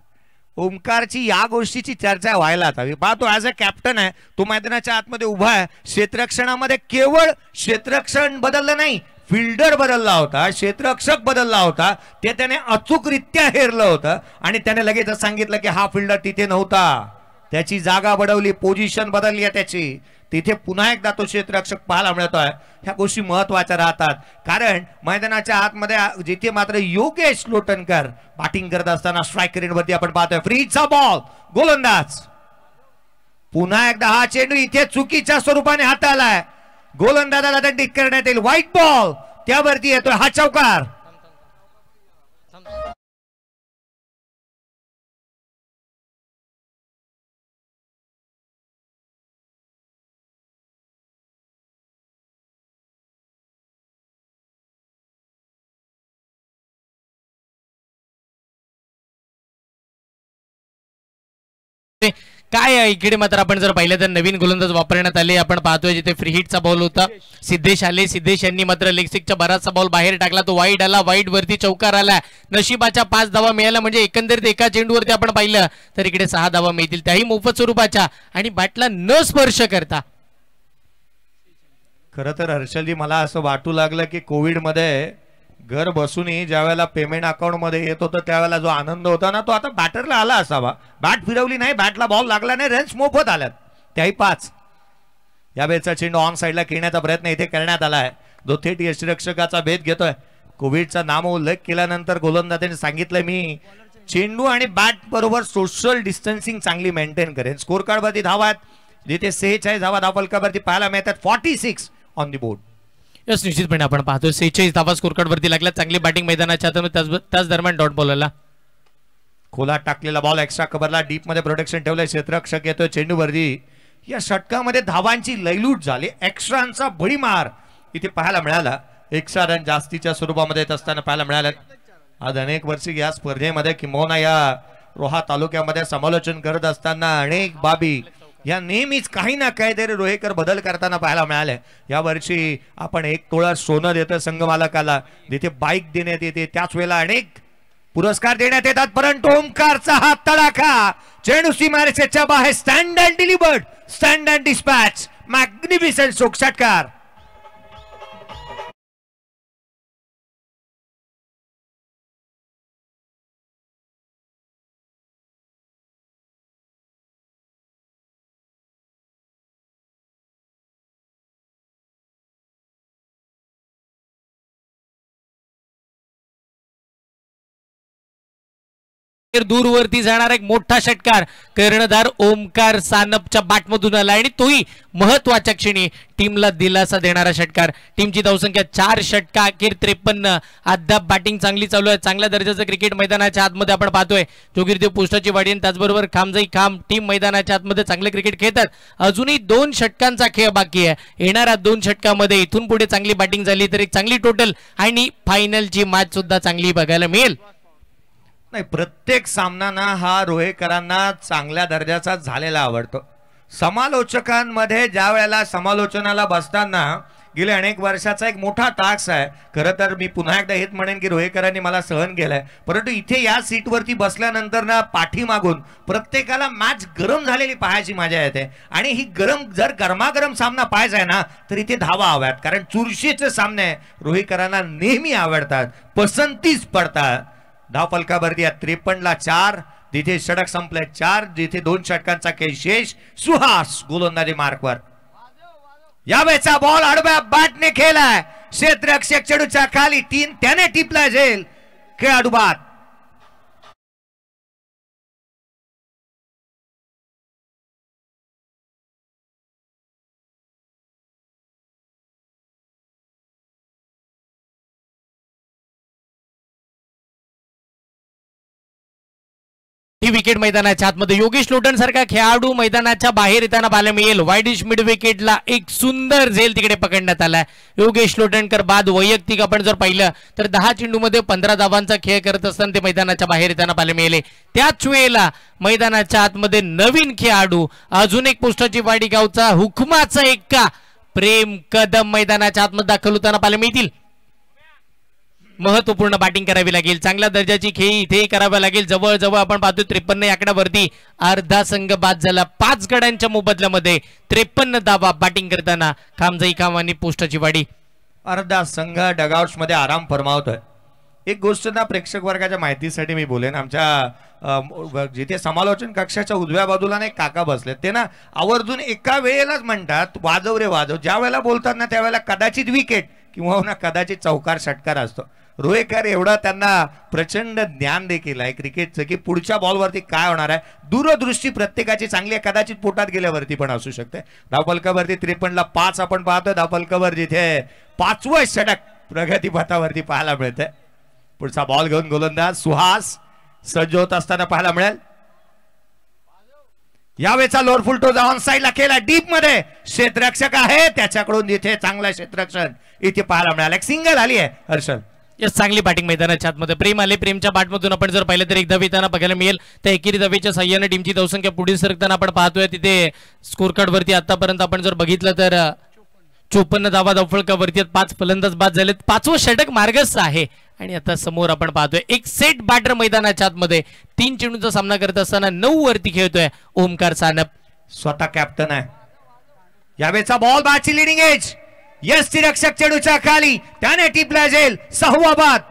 ओमकारची या गोष्टीची चर्चा व्हायला हवी. पाहतो ऍज अ कॅप्टन आहे तो मैदानाच्या आतमध्ये उभा आहे. क्षेत्ररक्षणामध्ये केवळ क्षेत्ररक्षण बदललं नाही, फिल्डर बदलला होता, क्षेत्ररक्षक बदलला होता. ते त्याने अचूकरित्या हेरलं होतं आणि त्याने लगेच सांगितलं की हा फिल्डर तिथे नव्हता, त्याची जागा बदलली, पोझिशन बदलली आहे त्याची. तिथे पुन्हा एकदा तो क्षेत्ररक्षक पाहायला मिळतोय. ह्या गोष्टी महत्वाच्या राहतात, कारण मैदानाच्या आतमध्ये जिथे मात्र योगेश लोटनकर बॅटिंग करत असताना स्ट्राईक रेटवरती आपण पाहतोय फ्रीचा बॉल. गोलंदाज पुन्हा एकदा हा चेंडू इथे चुकीच्या स्वरूपाने हाताळलाय. गोलंदाजाला दंडित करण्यात येईल. व्हाईट बॉल त्यावरती येतोय. हा चौकार. काय इकडे मात्र आपण जर पाहिलं तर नवीन गोलंदाज वापरण्यात आले. आपण पाहतोय जिथे फ्री हिटचा बॉल होता, सिद्धेश आले. सिद्धेश यांनी मात्र लेग स्टिकचा बराचसा बॉल बाहेर टाकला, तो वाईड आला, वाईड वरती चौकार आला. नशिबाच्या 5 धावा मिळाल्या, म्हणजे एकंदरीत एका चेंडूवरती आपण पाहिलं तर इकडे 6 धावा मिळतील, त्याही मोफत स्वरूपाच्या आणि बॅटला न स्पर्श करता. खरं तर हर्षलजी मला असं वाटू लागलं की कोविड मध्ये घर बसूनही ज्या वेळेला पेमेंट अकाउंट मध्ये येत होतं त्यावेळेला जो आनंद होता ना तो आता बॅटरला आला असावा. बॅट फिरवली नाही, बॅटला बॉल लागला नाही, रन्स मोफत आल्यात. त्याही 5. यावेळेचा चेंडू ऑन साईडला खेळण्याचा प्रयत्न इथे करण्यात आला आहे, जो थेट यष्टिरक्षकाचा भेद घेतोय. कोविडचा नाम उल्लेख केल्यानंतर गोलंदाजाने सांगितलं मी चेंडू आणि बॅट बरोबर सोशल डिस्टन्सिंग चांगली मेंटेन करेन. स्कोर कार्ड वरती धावा आहेत, जिथे 46 धावा धावफलकावरती पाहायला मिळतात. 46 ऑन दी बोर्ड. यस, निश्चितपणे आपण पाहतोय 46 धावा स्कोर कार्ड वरती लागला. चांगली बॅटिंग मैदानाच्या त्याच दरम्यान डॉट बॉलरला खोला टाकलेला बॉल एक्स्ट्रा कव्हरला डीप मध्ये प्रोटेक्शन ठेवलंय. क्षेत्ररक्षक येतोय चेंडू वरती. या षटकामध्ये धावांची लयलूट झाली, एक्स्ट्रांचा भडीमार इथे पाहायला मिळाला. 100 रन जास्तीच्या स्वरूपामध्ये येत असताना पाहायला मिळालं. आज अनेक वर्षी या स्पर्धेमध्ये किंबहुना या रोहा तालुक्यामध्ये समालोचन करत असताना अनेक बाबी या नेहमीच काही ना काहीतरी रोहेकर बदल करताना पाहायला मिळाले. या वर्षी आपण 1 तोळा सोनं देतो संघमालकाला, जिथे बाईक देण्यात येते त्याच वेळेला अनेक पुरस्कार देण्यात येतात. परंतु ओमकारचा हा तडाखा चेंडू सीमारेषेच्या बाहेर. Stand and delivered, stand and dispatch, magnificent षटकार. दूरवरती जाणारा एक मोठा षटकार कर्णधार ओमकार सानपच्या बॅटमधून आला आणि तोही महत्वाच्या क्षणी टीमला दिलासा देणारा षटकार. टीमची धावसंख्या 4 षटका अखेर 53. अद्याप बॅटिंग चांगली चालू आहे. चांगल्या दर्जाचं क्रिकेट मैदानाच्या आतमध्ये आपण पाहतोय. जोगिरदेव पोस्टाची वाडी आणि त्याचबरोबर खामजाई खाम टीम मैदानाच्या आतमध्ये चांगले क्रिकेट खेळतात. अजूनही 2 षटकांचा खेळ बाकी आहे. येणाऱ्या 2 षटकामध्ये इथून पुढे चांगली बॅटिंग झाली तर एक चांगली टोटल आणि फायनलची मॅच सुद्धा चांगली बघायला मिळेल. नाही, प्रत्येक सामना हा रोहेकरांना चांगल्या दर्जाचा झालेला आवडतो. समालोचकांमध्ये ज्या वेळेला समालोचनाला बसताना गेले अनेक वर्षाचा एक मोठा टास्क आहे. खरं तर मी पुन्हा एकदा हेच म्हणेन की रोहेकरांनी मला सहन केलंय, परंतु इथे या सीटवरती बसल्यानंतर ना पाठीमागून प्रत्येकाला मॅच गरम झालेली पाहायची मजा येते. आणि ही जर गरमागरम सामना पाहायचा आहे ना तर इथे धावा हव्यात, कारण चुरशीचे सामने रोहेकरांना नेहमी आवडतात, पसंतीच पडतात. धावफलकावरती 53ला 4, जिथे षटक संपले 4, जिथे 2 षटकांचा खेळ शेष. सुहास गोलंदाजी मार्कवर. यावेळेचा बॉल आडव्या बॅटने खेळलाय. क्षेत्ररक्षक चेंडूच्या खाली 3 त्याने टिपला झेल. खेळाडू बाद. ही विकेट मैदानाच्या आतमध्ये योगेश लोटन सारखा खेळाडू मैदानाच्या बाहेर येताना पाहायला मिळेल. वाईडिश मिड विकेटला एक सुंदर झेल तिकडे पकडण्यात आलाय. योगेश लोटनकर बाद वैयक्तिक आपण जर पाहिलं तर 10 चेंडूमध्ये 15 धावांचा खेळ करत असताना ते मैदानाच्या बाहेर येताना पाहायला मिळाले. त्याच वेळेला मैदानाच्या आतमध्ये नवीन खेळाडू अजून एक पोस्टाची वाडी गावचा हुकमाचा एक्का प्रेम कदम मैदानाच्या आतमध्ये दाखल होताना पाहायला मिळतील. महत्वपूर्ण बॅटिंग करावी लागेल. चांगल्या दर्जाची खेळी इथेही करावी लागेल. जवळजवळ आपण पाहतो 53 या आकड्यावरती अर्धा संघ बाद झाला. 5 गड्यांच्या मोबदल्यामध्ये 53 धावा बॅटिंग करताना खामजाई खाम आणि पोस्टाची वाडी. अर्धा संघ डगआउट्स मध्ये आराम फरमावतोय. एक गोष्ट ना प्रेक्षक वर्गाच्या माहितीसाठी मी बोलेन. आमच्या जिथे समालोचन कक्षाच्या उजव्या बाजूला ना एक काका बसले, ते ना आवर्जून एका वेळेलाच म्हणतात वाजव रे वाजव. ज्या वेळेला बोलतात ना त्यावेळेला कदाचित विकेट किंवा ना कदाचित चौकार षटकार असतो. रोहेकर एवढा त्यांना प्रचंड ज्ञान देखील आहे क्रिकेटचं की पुढच्या बॉलवरती काय होणार आहे. दूरदृष्टी प्रत्येकाची चांगली आहे, कदाचित पोटात गेल्यावरती पण असू शकते. धावफलकावरती 53ला 5 आपण पाहतोय. धावफलकावर जिथे 5वं षटक प्रगतीपथावरती पाहायला मिळतंय. पुढचा बॉल घेऊन गोलंदाज सुहास सज्ज होत असताना पाहायला मिळेल. यावेळेचा लोअर फुल टोज ऑन साइडला केला डीप मध्ये. क्षेत्ररक्षक आहे त्याच्याकडून जिथे चांगला क्षेत्ररक्षण इथे पाहायला मिळाला. एक सिंगल आली आहे हर्षल. चांगली बॅटिंग मैदानाच्या आतमध्ये प्रेम आले. प्रेमच्या बॅटमधून आपण जर पाहिलं तर एक धाव येताना बघायला मिळेल. त्या एकेरी धावेच्या साह्याने टीमची धावसंख्या पुढे सरकताना आपण पाहतोय. तिथे स्कोर कार्ड वरती आतापर्यंत आपण जर बघितलं तर 54 धावा धावफलकावरती 5 फलंदाज बाद झालेत. 5वं षटक मार्गस्थ आहे आणि आता समोर आपण पाहतोय एक सेट बॅटर मैदानाच्या आतमध्ये 3 चेंडूंचा सामना करत असताना 9 वरती खेळतोय ओमकार सानप. स्वतः कॅप्टन आहे. यावेळेचा बॉल बॅटची लिडिंग एज. यष्टिरक्षक चेंडूच्या खाली त्याने टिपला झेल. 6वा बाद.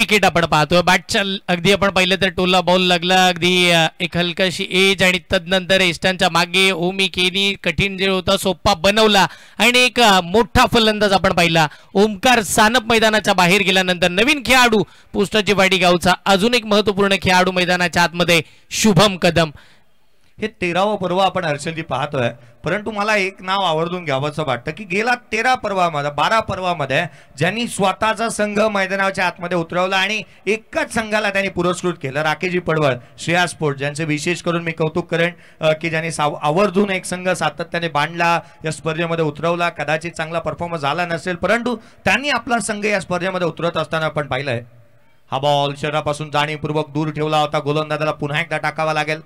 विकेट आपण पाहतोय. बॅटच्या अगदी आपण पाहिलं तर टोला बॉल लागला, अगदी एक हलकाशी एज आणि तदनंतर एस्टांच्या मागे ओमी केनी कठीण जे होता सोप्पा बनवला आणि एक मोठा फलंदाज आपण पाहिला. ओमकार सानप मैदानाच्या बाहेर गेल्यानंतर नवीन खेळाडू पोस्टाची वाडी गावचा अजून एक महत्वपूर्ण खेळाडू मैदानाच्या आतमध्ये शुभम कदम. हे 13वं पर्व आपण हर्षलजी पाहतोय. परंतु मला एक नाव आवर्जून घ्यावंसं वाटतं की गेला 13 पर्वामध्ये 12 पर्वामध्ये ज्यांनी स्वतःचा संघ मैदानाच्या आतमध्ये उतरवला आणि एकाच संघाला त्यांनी पुरस्कृत केलं. राकेशजी पडवळ, श्रेया स्पोर्ट, ज्यांचे विशेष करून मी कौतुक करेन की ज्यांनी आवर्जून एक संघ सातत्याने बांधला, या स्पर्धेमध्ये उतरवला. कदाचित चांगला परफॉर्मन्स झाला नसेल परंतु त्यांनी आपला संघ या स्पर्धेमध्ये उतरत असताना आपण पाहिलंय. हा बॉल शरीरापासून जाणीवपूर्वक दूर ठेवला होता. गोलंदाजाला पुन्हा एकदा टाकावा लागेल.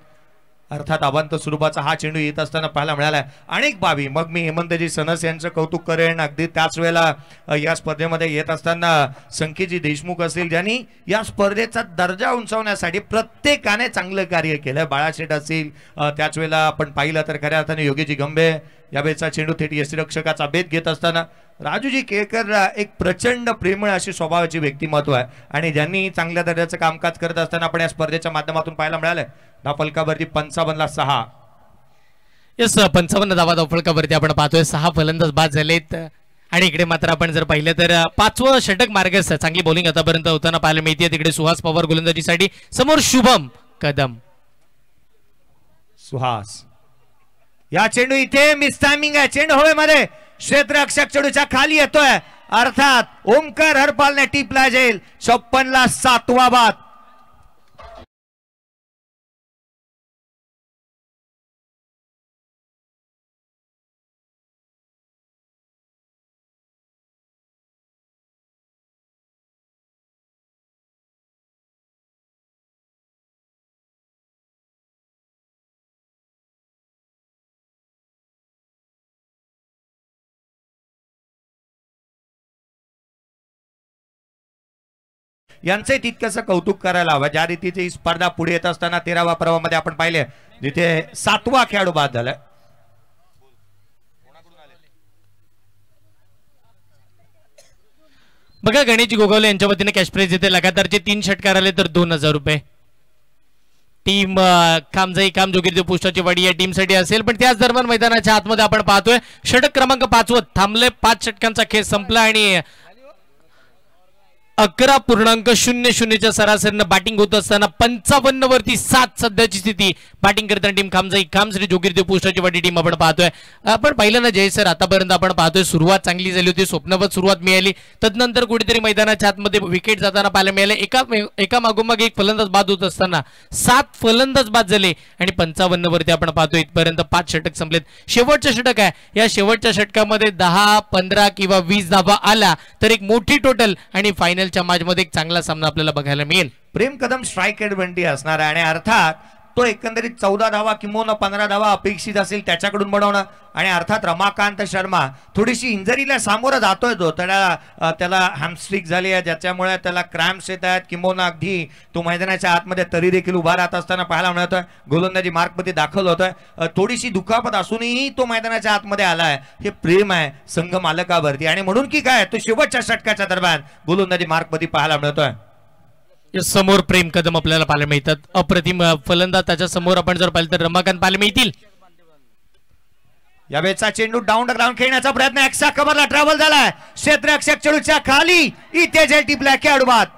अर्थात अवंत स्वरूपाचा हा चेंडू येत असताना पाहायला मिळालाय. अनेक बाबी मग मी हेमंतजी सनस यांचं कौतुक करेन. अगदी त्याच वेळेला या स्पर्धेमध्ये येत असताना संकेतजी देशमुख असतील ज्यांनी या स्पर्धेचा दर्जा उंचावण्यासाठी प्रत्येकाने चांगलं कार्य केलं. बाळाशेठ असतील, त्याच वेळेला आपण पाहिलं तर खऱ्या अर्थाने योगीजी गंभे यावेळेचा चेंडू थेट यष्टीरक्षकाचा भेद घेत असताना राजूजी केळकर एक प्रचंड प्रेमळ अशी स्वभावाची व्यक्तिमत्व आहे आणि ज्यांनी चांगल्या दर्जाचं कामकाज करत असताना आपण या स्पर्धेच्या माध्यमातून पाहायला मिळालंय. धावफलकावरती 55ला 6. यस, 55 धावा धावफलकावरती आपण पाहतोय. 6 फलंदाज बाद झालेत आणि इकडे मात्र आपण जर पाहिलं तर 5वं षटक मार्गस्थ. चांगली बॉलिंग आतापर्यंत होताना पाहायला मिळते. तिकडे सुहास पवार गोलंदाजीसाठी, समोर शुभम कदम. सुहास, या चेंडू इथे मिस टायमिंग आहे. चेंडू हवेमध्ये क्षेत्ररक्षक चेंडूच्या खाली येतोय. अर्थात ओमकार हरपालने टिपला जाईल. 56ला 7वा बाद. यांचे तितकंसं कौतुक करायला हवं. ज्या रीतीची स्पर्धा पुढे येत असताना 13व्या पर्वामध्ये आपण पाहिले जिथे 7वा खेळाडू बाद झालाय. बघा, गणेश गोगावले यांच्या वतीने कॅश प्राइज येते. लगातारचे 3 षटकार आले तर 2000 रुपये. टीम कामजाई काम जोगिरदेव पोस्टाची वाडी या टीमसाठी असेल. पण त्याच दरम्यान मैदानाच्या आतमध्ये आपण पाहतोय षटक क्रमांक 5 थांबले. 5 षटकांचा खेळ संपला आणि 11.00च्या सरासरीनं बॅटिंग होत असताना 55 वरती 7 सध्याची स्थिती. बॅटिंग करताना टीम खामजाई खाम श्री जोगिरदेव पोस्टाची वाडी टीम आपण पाहतोय. आपण पाहिलं ना जय सर, आतापर्यंत आपण पाहतोय सुरुवात चांगली झाली होती, स्वप्नवत सुरुवात मिळाली. तदनंतर कुठेतरी मैदानाच्या आतमध्ये विकेट जाताना पाहायला मिळाले. एका मागोमाग एक फलंदाज बाद होत असताना 7 फलंदाज बाद झाले आणि 55 वरती आपण पाहतोय इथपर्यंत 5 षटक संपलेत. शेवटचं षटक आहे. या शेवटच्या षटकामध्ये 10, 15 किंवा 20 धावा आला तर एक मोठी टोटल आणि फायनल मॅच मध्ये एक चांगला सामना आपल्याला बघायला मिळेल. प्रेम कदम स्ट्राईक ॲडव्हान्टेज असणार आहे आणि अर्थात तो एकंदरीत 14 धावा किंवा 15 धावा अपेक्षित असेल त्याच्याकडून बनवणं. आणि अर्थात रमाकांत शर्मा थोडीशी इंजरीला सामोरं जातोय. तो त्याला हॅमस्ट्रिक झाली आहे ज्याच्यामुळे त्याला क्रॅम्प्स येत आहेत किंवा अगदी तो मैदानाच्या आतमध्ये तरी देखील उभा राहत असताना पाहायला मिळतोय. गोलंदाजी मार्कमध्ये दाखल होतोय. थोडीशी दुखापत असूनही तो मैदानाच्या आतमध्ये आलाय. हे प्रेम आहे संघ मालकावरती आणि म्हणून की काय तो शेवटच्या षटकाच्या दरम्यान गोलंदाजी मार्कमध्ये पाहायला मिळतोय. समोर प्रेम कदम आपल्याला पाहायला मिळतात. अप्रतिम फलंदाज त्याच्या समोर आपण जर पाहिलं तर रमाकांत पाहायला मिळतील. यावेळेचा चेंडू डाऊन द ग्राउंड खेळण्याचा प्रयत्न एक्स्ट्रा कव्हरला ट्रॅव्हल झालाय. क्षेत्ररक्षक चेंडूच्या खाली इथे जे टिपला खेळाडू बाद.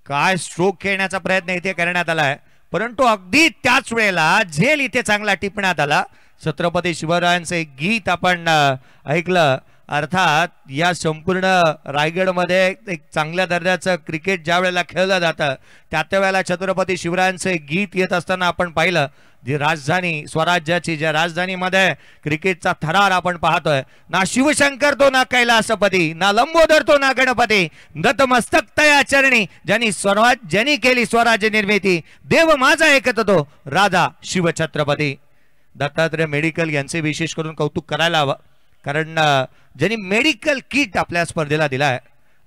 काय स्ट्रोक खेळण्याचा प्रयत्न इथे करण्यात आलाय परंतु अगदी त्याच वेळेला झेल इथे चांगला टिपण्यात आला. छत्रपती शिवरायांचे गीत आपण ऐकलं. अर्थात या संपूर्ण रायगडमध्ये एक चांगल्या दर्जाचं क्रिकेट ज्या वेळेला खेळलं जातं त्या वेळेला छत्रपती शिवरायांचे गीत येत असताना आपण पाहिलं. जी राजधानी स्वराज्याची ज्या राजधानीमध्ये क्रिकेटचा थरार आपण पाहतोय. ना शिवशंकर तो ना कैलासपती, ना लंबोदर तो ना गणपती, नतमस्तक तया चरणी ज्यांनी केली स्वराज्य निर्मिती, देव माझा ऐकत तो राजा शिवछत्रपती. दत्तात्रय मेडिकल यांचे विशेष करून कौतुक करायला हवं कारण ज्यांनी मेडिकल किट आपल्या स्पर्धेला दिलाय.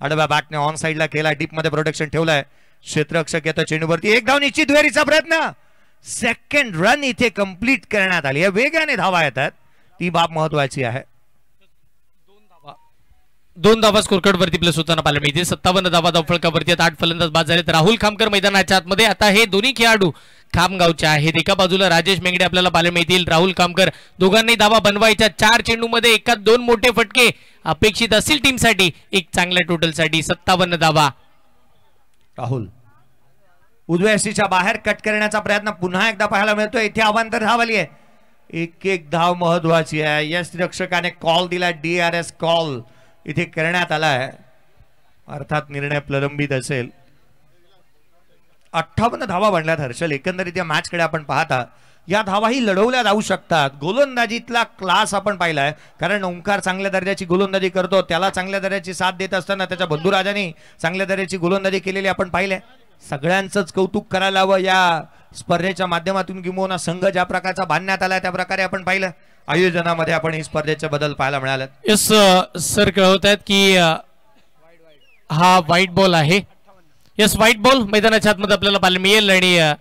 आडव्या बॅटने ऑन साइडला केला, डीप मध्ये प्रोटेक्शन ठेवलाय. क्षेत्ररक्षक येतो चेंडूवरती, एक धाव निश्चित, दुहेरीचा प्रयत्न, सेकंड रन इथे कंप्लीट करण्यात आली आहे. वेगाने धावा येतात, ती बाब महत्वाची आहे. 2 धावा स्कोरकार्ड वरती प्लस होताना पाहायला मिळते. 57 धावा धावफलकावरती 8 फलंदाज बाद झालेत. राहुल खामकर मैदानाच्या आतमध्ये. आता हे दोन्ही खेळाडू खामगावचे आहेत. एका बाजूला राजेश मेंगडे आपल्याला पाहायला मिळतील, राहुल खामकर. दोघांनी धावा बनवायच्या. 4 चेंडूमध्ये एका 2 मोठे फटके अपेक्षित असतील टीमसाठी, एक चांगल्या टोटलसाठी 57 धावा. राहुल उजव्या सीच्या बाहेर कट करण्याचा प्रयत्न पुन्हा एकदा पाहायला मिळतोय. इथे अवांतर धाव आली आहे. एक धाव महत्वाची आहे. यश रक्षकाने कॉल दिला, DRS कॉल इथे करण्यात आला आहे, अर्थात निर्णय प्रलंबित असेल. 58 धावा बनल्यात हर्षल. एकंदरीत या मॅच कडे आपण पाहता या धावाही लढवल्या जाऊ शकतात. गोलंदाजीतला क्लास आपण पाहिलाय, कारण ओंकार चांगल्या दर्जाची गोलंदाजी करतो, त्याला चांगल्या दर्जाची साथ देत असताना त्याच्या बंधुराजांनी चांगल्या दर्जाची गोलंदाजी केलेली आपण पाहिले. सगळ्यांचंच कौतुक करायला हवं या स्पर्धेच्या माध्यमातून. किंवा संघ ज्या प्रकारचा बांधण्यात आला त्या प्रकारे आपण पाहिलं. आयोजनामध्ये आपण ही स्पर्धेचे बदल पाहायला मिळाले. यस सर कळवत आहेत की हा व्हाईट बॉल आहे. यस, व्हाईट बॉल मैदानाच्या आतमध्ये आपल्याला पाहायला मिळेल. आणि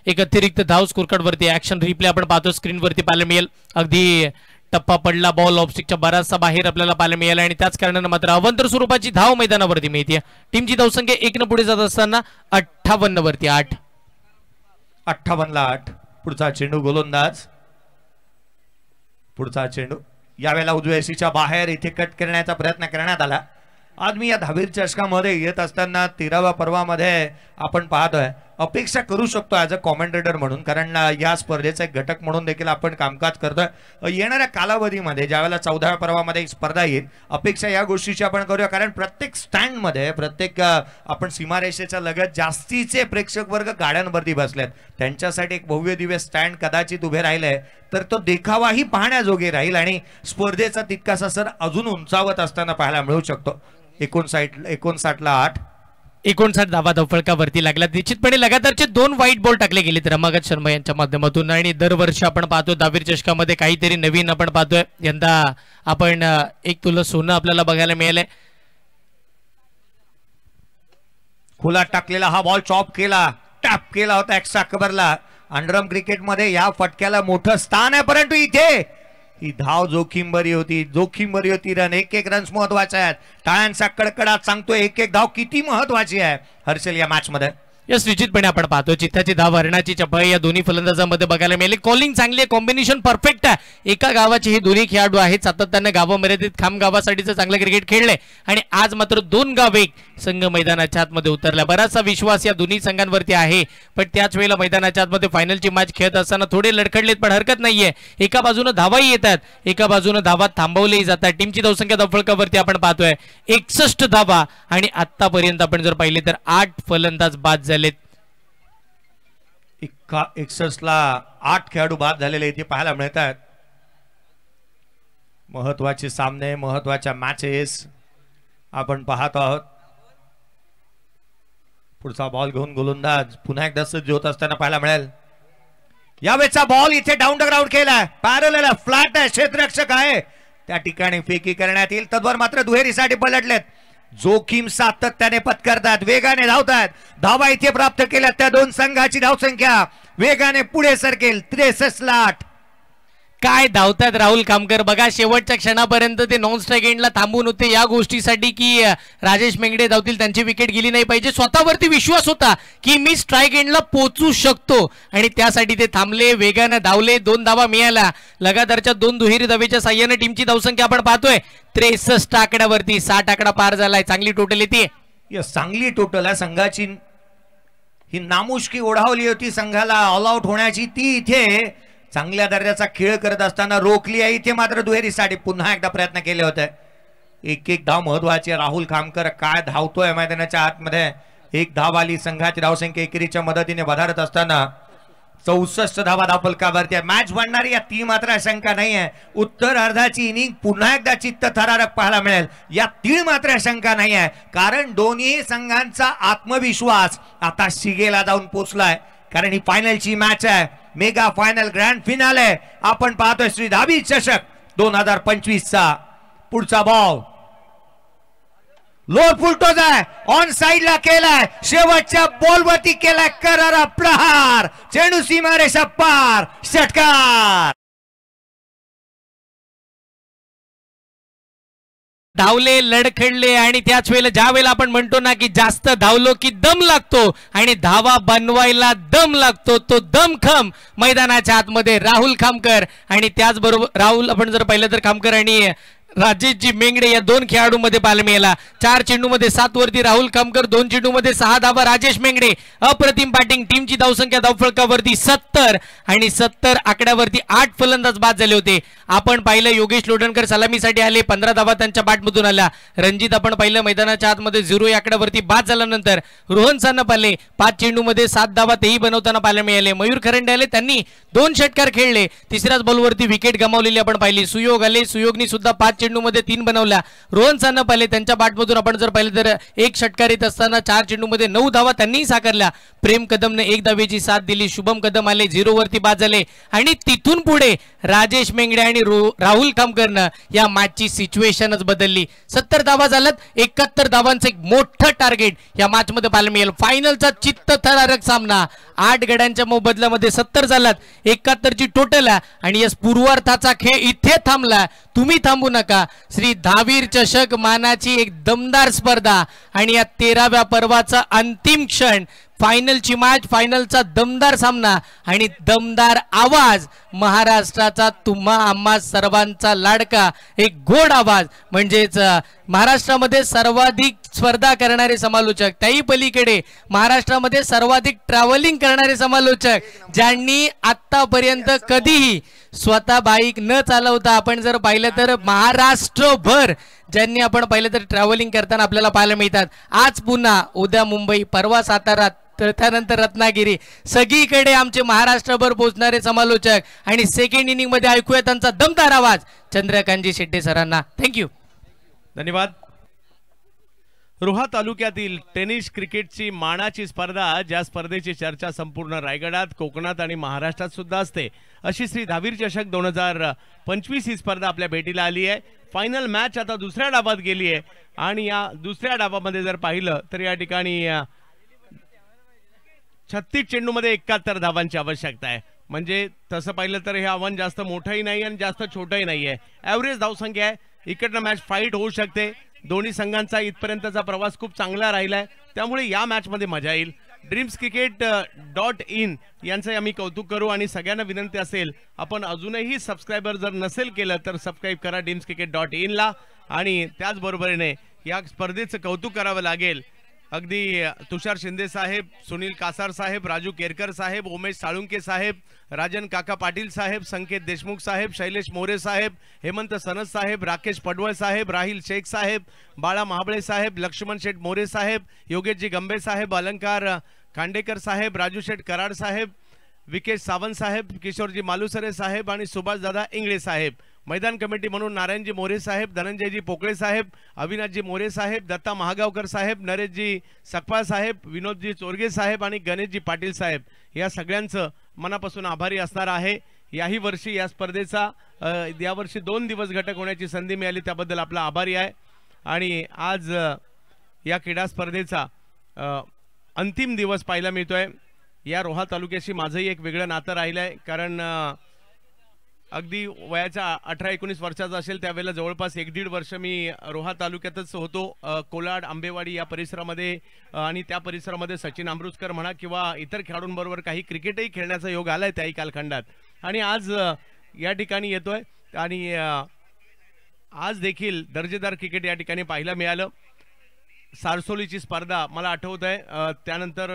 एक अतिरिक्त धाव स्कोरकार्ड वरती ऍक्शन रिप्ले आपण पाहतो स्क्रीन वरती पाहायला मिळेल. अगदी टप्पा पडला, बॉल ऑफस्टिकच्या बराचसा बाहेर आपल्याला पाहायला मिळाला. आणि त्याच कारणाने मात्र अवंतर स्वरूपाची धाव मैदानावरती मिळते. टीमची धावसंख्या 1 पुढे जात असताना 58 वरती 8. 58 ला 8. पुढचा चेंडू गोलंदाज, पुढचा चेंडू यावेळेला उजव्या सीच्या बाहेर इथे कट करण्याचा प्रयत्न करण्यात आला. आज मी या धावीर चषकामध्ये येत असताना 13व्या पर्वामध्ये आपण पाहतोय, अपेक्षा करू शकतो ऍज अ कॉमेंटेटर म्हणून, कारण या स्पर्धेचा एक घटक म्हणून देखील आपण कामकाज करतोय. येणाऱ्या कालावधीमध्ये ज्यावेळेला 14व्या पर्वामध्ये एक स्पर्धा येईल, अपेक्षा या गोष्टीची आपण करूया, कारण प्रत्येक स्टँडमध्ये प्रत्येक आपण सीमारेषेच्या लगत जास्तीचे प्रेक्षक वर्ग गाड्यांवरती बसलेत. त्यांच्यासाठी एक भव्य दिव्य स्टँड कदाचित उभे राहिले तर तो देखावाही पाहण्याजोगे राहील आणि स्पर्धेचा तितकासा सर अजून उंचावत असताना पाहायला मिळू शकतो. 59 ला 8. 59 धावा धावफलकावरती लागला. निश्चितपणे लगातारचे 2 व्हाईट बॉल टाकले गेलेत रमाकांत शर्मा यांच्या माध्यमातून. आणि दरवर्षी आपण पाहतो धावीर चषकामध्ये काहीतरी नवीन आपण पाहतोय. यंदा आपण एक तुला सोनं आपल्याला बघायला मिळालंय. खुला टाकलेला हा बॉल चॉप केला, टॅप केला होता एक्स्ट्रा कव्हरला. अंडरम क्रिकेटमध्ये या फटक्याला मोठं स्थान आहे, परंतु इथे ही धाव जोखीम बरी होती. रन, एक रन्स महत्वाचे आहेत. टाळ्यांचा कडकडाट सांगतोय एक धाव किती महत्वाची आहे हर्षल या मॅच मध्ये. यस, निश्चितपणे आपण पाहतो चित्ताची धाव, हरणाची चपळाई या दोन्ही फलंदाजांमध्ये बघायला मिळाली. कॉलिंग चांगली आहे, कॉम्बिनेशन परफेक्ट आहे. एका गावाचे हे दोन्ही खेळाडू आहेत. सातत्याने गावामर्यादित खाम गावासाठीचं चांगलं क्रिकेट खेळलंय आणि आज मात्र 2 गाव एक संघ मैदानाच्या आतमध्ये उतरला. बराचसा विश्वास या दोन्ही संघांवरती आहे, पण त्याच वेळेला मैदानाच्या आतमध्ये फायनलची मॅच खेळत असताना थोडे लडखडलेत, पण हरकत नाहीये. एका बाजूने धावाही येतात, एका बाजूने धावा थांबवलेही जातात. टीमची धावसंख्या धावफलकावरती आपण पाहतोय 61 धावा आणि आतापर्यंत आपण जर पाहिले तर 8 फलंदाज बाद झालेत. 61 ला 8 खेळाडू बाद झालेले इथे पाहायला मिळतात. महत्वाचे सामने, महत्वाच्या मॅचेस आपण पाहत आहोत. पुढचा बॉल घेऊन गोलंदाज पुन्हा एकदा सज्ज होत असताना पाहायला मिळेल. यावेळेचा बॉल इथे डाऊन द ग्राउंड केलाय, पॅरलल फ्लॅट आहे, क्षेत्ररक्षक आहे, त्या ठिकाणी फेकी करण्यात येईल. तद्वार मात्र दुहेरीसाठी पलटलेत. जोखीम सातत्याने पत्करतात, वेगाने धावतात. धावा इथे प्राप्त केल्या, त्या 2 संघाची धावसंख्या वेगाने पुढे सरकेल. 63 ला 8. काय धावतात राहुल खामकर बघा. शेवटच्या क्षणापर्यंत ते नॉन स्ट्राईक एंडला थांबून होते या गोष्टीसाठी की राजेश मेंगडे धावतील, त्यांची विकेट गेली नाही पाहिजे. स्वतःवरती विश्वास होता की मी स्ट्राईक एंडला पोहोचू शकतो आणि त्यासाठी ते थांबले, वेगाने धावले. 2 धावा मिळाल्या. लगातारच्या 2 दुहेरी धावेच्या साह्याने टीमची धावसंख्या आपण पाहतोय 63 आकड्यावरती. 60 आकडा पार झालाय. चांगली टोटल येते. चांगली टोटल आहे. संघाची ही नामुष्की ओढावली होती संघाला ऑल आउट होण्याची, ती इथे चांगल्या दर्जाचा खेळ करत असताना रोखली आहे. इथे मात्र दुहेरीसाठी पुन्हा एकदा प्रयत्न केले होते. एक धाव महत्वाची. राहुल खामकर काय धावतोय मैदानाच्या आतमध्ये. 1 धाव आली. संघाची धावसंख्या एकेरीच्या मदतीने वधारत असताना 64 धावा धावफलकावरती आहे. मॅच बनणारी या ती मात्र शंका नाही आहे. उत्तर अर्धाची इनिंग पुन्हा एकदा चित्त थरारक पाहायला मिळेल या ती मात्र शंका नाही आहे, कारण दोन्ही संघांचा आत्मविश्वास आता शिगेला जाऊन पोहोचलाय. कारण ही फायनलची मॅच आहे, मेगा फायनल, ग्रँड फिनाले आपण पाहतोय श्री धावीर चषक 2025 चा. पुढचा बॉल लोड फुलटोच आहे, ऑन साइडला केलाय, शेवटच्या बॉलवरती केलाय करारा प्रहार, चेंडू सीमारेषा पार, षटकार. धावले, लडखडले आणि त्याच वेळेला ज्या वेळेला आपण म्हणतो ना की जास्त धावलो की दम लागतो आणि धावा बनवायला दम लागतो, तो दमखम मैदानाच्या आतमध्ये राहुल खामकर आणि त्याचबरोबर राहुल आपण जर पाहिलं तर खामकर आणि राजेशजी मेंगडे या दोन खेळाडूंमध्ये पाहायला मिळाला. 4 चेंडूमध्ये 7 वरती राहुल खामकर, 2 चेंडूमध्ये 6 धावा राजेश मेंगडे. अप्रतिम बॅटिंग, टीमची धावसंख्या धावफलकावरती 70 आणि 70 आकड्यावरती 8 फलंदाज बाद झाले होते. आपण पाहिलं योगेश लोढणकर सलामीसाठी आले, 15 धावा त्यांच्या बॅटमधून आल्या. रणजित आपण पाहिलं मैदानाच्या आतमध्ये 0 या आकड्यावरती बाद झाल्यानंतर रोहन सानप आले, 5 चेंडूमध्ये 7 धावा तेही बनवताना पाहायला मिळाले. मयूर खरंडे आले, त्यांनी 2 षटकार खेळले, तिसऱ्याच बॉलवरती विकेट गमावलेली आपण पाहिली. सुयोग आले, सुयोगनी सुद्धा 5 चेंडूमध्ये 3 बनवल्या. रोहन सानप आले, त्यांच्या बॅटमधून आपण जर पाहिलं तर 1 षटकार येत असताना 4 चेंडूमध्ये 9 धावा त्यांनी साकारल्या. प्रेम कदमने 1 धावेची साथ दिली. शुभम कदम आले, 0 वरती बाद झाले आणि तिथून पुढे राजेश मेंगडे आणि राहुल खामकरनं या मॅचची सिच्युएशनच बदलली. 70 धावा झाल्यात, 71 धावांचं एक मोठं टार्गेट या मॅच मध्ये पाहायला मिळेल. फायनलचा चित्तथरारक सामना, 8 गड्यांच्या मोबदल्यामध्ये 70 झालात, 71 ची टोटल आणि या पूर्वार्धाचा खेळ इथे थांबला. तुम्ही थांबू नका. श्री धावीर चषक मानाची एक दमदार स्पर्धा आणि या 13व्या पर्वाचा अंतिम क्षण, फायनलची मॅच, फायनलचा दमदार सामना आणि दमदार आवाज, महाराष्ट्राचा तुम्हा आम्हा सर्वांचा लाडका एक गोड आवाज, म्हणजेच महाराष्ट्रामध्ये सर्वाधिक स्पर्धा करणारे समालोचक, त्याही पलीकडे महाराष्ट्रामध्ये सर्वाधिक ट्रॅव्हलिंग करणारे समालोचक, ज्यांनी आतापर्यंत कधीही स्वतः बाईक न चालवता आपण जर पाहिलं तर महाराष्ट्रभर ज्यांनी आपण पाहिलं तर ट्रॅव्हलिंग करताना आपल्याला पाहायला मिळतात. आज पुन्हा, उद्या मुंबई, परवा सातारा, तर त्यानंतर रत्नागिरी, सगळीकडे आमचे महाराष्ट्रभर पोहोचणारे समालोचक आणि सेकंड इनिंग मध्ये ऐकूया त्यांचा दमदार आवाज चंद्रकांतजी शेट्टे सरांना. थँक्यू, धन्यवाद. रोहा तालुक्यातील टेनिस क्रिकेटची मानाची स्पर्धा, ज्या स्पर्धेची चर्चा संपूर्ण रायगडात, कोकणात आणि महाराष्ट्रात सुद्धा असते, अशी श्री धावीर चषक 2025 ही स्पर्धा आपल्या भेटीला आली आहे. फायनल मॅच आता दुसऱ्या डावात गेली आहे आणि या दुसऱ्या डावामध्ये जर पाहिलं तर या ठिकाणी 36 चेंडूमध्ये 71 धावांची आवश्यकता आहे. म्हणजे तसं पाहिलं तर हे आव्हान जास्त मोठंही नाही आणि जास्त छोटंही नाही आहे. ॲव्हरेज धावसंख्या आहे. इकडनं मॅच फाईट होऊ शकते. दोन्ही संघांचा इथपर्यंतचा प्रवास खूप चांगला राहिलाय, त्यामुळे या मॅचमध्ये मजा येईल. dreamscricket.in यांचं आम्ही कौतुक करू आणि सगळ्यांना विनंती असेल, आपण अजूनही सबस्क्रायबर जर नसेल केलं तर सबस्क्राईब करा dreamscricket.in ला. आणि त्याचबरोबरीने या स्पर्धेचं कौतुक करावं लागेल अगदी तुषार शिंदे साहेब, सुनील कासार साहेब, राजू केरकर साहेब, उमेश साळुंके साहेब, राजन काका पाटील साहेब, संकेत देशमुख साहेब, शैलेश मोरे साहेब, हेमंत सनस साहेब, राकेश पडवळ साहेब, राहिल शेख साहेब, बाळा महाबळे साहेब, लक्ष्मण शेठ मोरे साहेब, योगेशजी गंबे साहेब, अलंकार खांडेकर साहेब, राजू शेठ कराड साहेब, विकेश सावंत साहेब, किशोरजी मालुसरे साहेब आणि सुभाष दादा इंगळे साहेब. मैदान कमिटी म्हणून नारायणजी मोरे साहेब, धनंजयजी पोकळे साहेब, अविनाशजी मोरे साहेब, दत्ता महागावकर साहेब, नरेशजी सकपाळ साहेब, विनोदजी चोरगे साहेब आणि गणेशजी पाटील साहेब, या सगळ्यांचं मनापासून आभारी असणार आहे. याही वर्षी या स्पर्धेचा यावर्षी 2 दिवस घटक होण्याची संधी मिळाली, त्याबद्दल आपला आभारी आहे. आणि आज या क्रीडा स्पर्धेचा अंतिम दिवस पाहायला मिळतोय. या रोहा तालुक्याशी माझंही एक वेगळं नातं राहिलं आहे, कारण अगदी वयाच्या 18-19 वर्षाचा असेल त्यावेळेला जवळपास 1-1.5 वर्ष मी रोहा तालुक्यातच होतो. कोलाड, आंबेवाडी या परिसरामध्ये आणि त्या परिसरामध्ये सचिन अमृतकर म्हणा किंवा इतर खेळाडूंबरोबर काही क्रिकेटही खेळण्याचा योग आलाय त्याही कालखंडात. आणि आज या ठिकाणी येतोय आणि आज देखील दर्जेदार क्रिकेट या ठिकाणी पाहायला मिळालं. सारसोलीची स्पर्धा मला आठवत आहे, त्यानंतर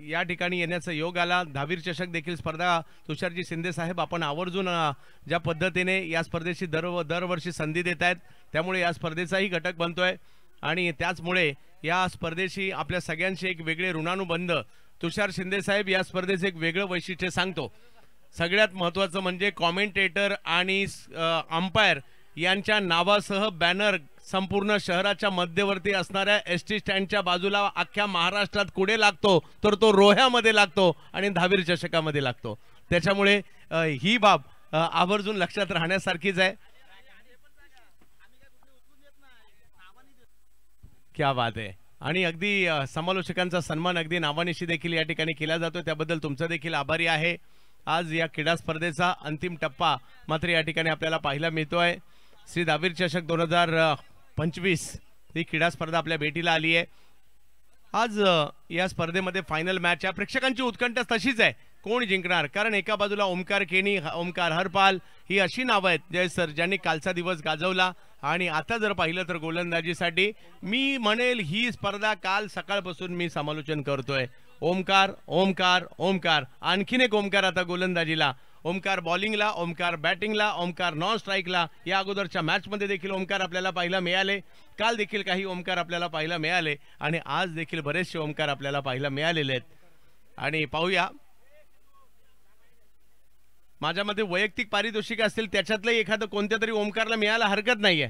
या ठिकाणी येण्याचा योग आला. धावीर चषक देखील स्पर्धा तुषारजी शिंदे साहेब आपण आवर्जून ज्या पद्धतीने या स्पर्धेची दरवर्षी संधी देत आहेत, त्यामुळे या स्पर्धेचाही घटक बनतोय. आणि त्याचमुळे या स्पर्धेशी आपल्या सगळ्यांशी एक वेगळे ऋणानुबंध. तुषार शिंदे साहेब या स्पर्धेचे एक वेगळं वैशिष्ट्य सांगतो. सगळ्यात महत्त्वाचं म्हणजे कॉमेंटेटर आणि अंपायर यांच्या नावासह बॅनर संपूर्ण शहराच्या मध्यवर्ती असणाऱ्या एसटी स्टँडच्या बाजूला अख्ख्या महाराष्ट्रात कुठे लागतो तर तो रोह्यामध्ये लागतो आणि धावीर चषकामध्ये लागतो. त्याच्यामुळे ही बाब आवर्जून लक्षात राहण्यासारखीच आहे. क्या बात आहे. आणि अगदी समालोचकांचा सन्मान अगदी नावानिशी देखील या ठिकाणी केला जातो, त्याबद्दल तुमचं देखील आभारी आहे. आज या क्रीडा स्पर्धेचा अंतिम टप्पा मात्र या ठिकाणी आपल्याला पाहायला मिळतोय. श्री दावीर चषक 2025 ही क्रीडा स्पर्धा आपल्या भेटीला आली आहे. आज या स्पर्धेमध्ये फायनल मॅच आहे. प्रेक्षकांची उत्कंठा तशीच आहे, कोण जिंकणार. कारण एका बाजूला ओमकार केनी, ओमकार हरपाल ही अशी नावं आहेत जय सर ज्यांनी कालचा दिवस गाजवला. आणि आता जर पाहिलं तर गोलंदाजीसाठी मी म्हणेल ही स्पर्धा काल सकाळपासून मी समालोचन करतोय. ओमकार ओमकार ओमकार, आणखीन एक ओमकार आता गोलंदाजीला. ओमकार बॉलिंगला, ओमकार बॅटिंगला, ओमकार नॉन स्ट्राईकला. या अगोदरच्या मॅचमध्ये देखील ओमकार आपल्याला पाहायला मिळाले. काल देखील काही ओमकार आपल्याला पाहायला मिळाले आणि आज देखील बरेचसे ओमकार आपल्याला पाहायला मिळालेले आहेत. आणि पाहूया, माझ्या मते वैयक्तिक पारितोषिक असतील त्याच्यातलं एखादं कोणत्या तरी ओमकारला मिळायला हरकत नाहीये.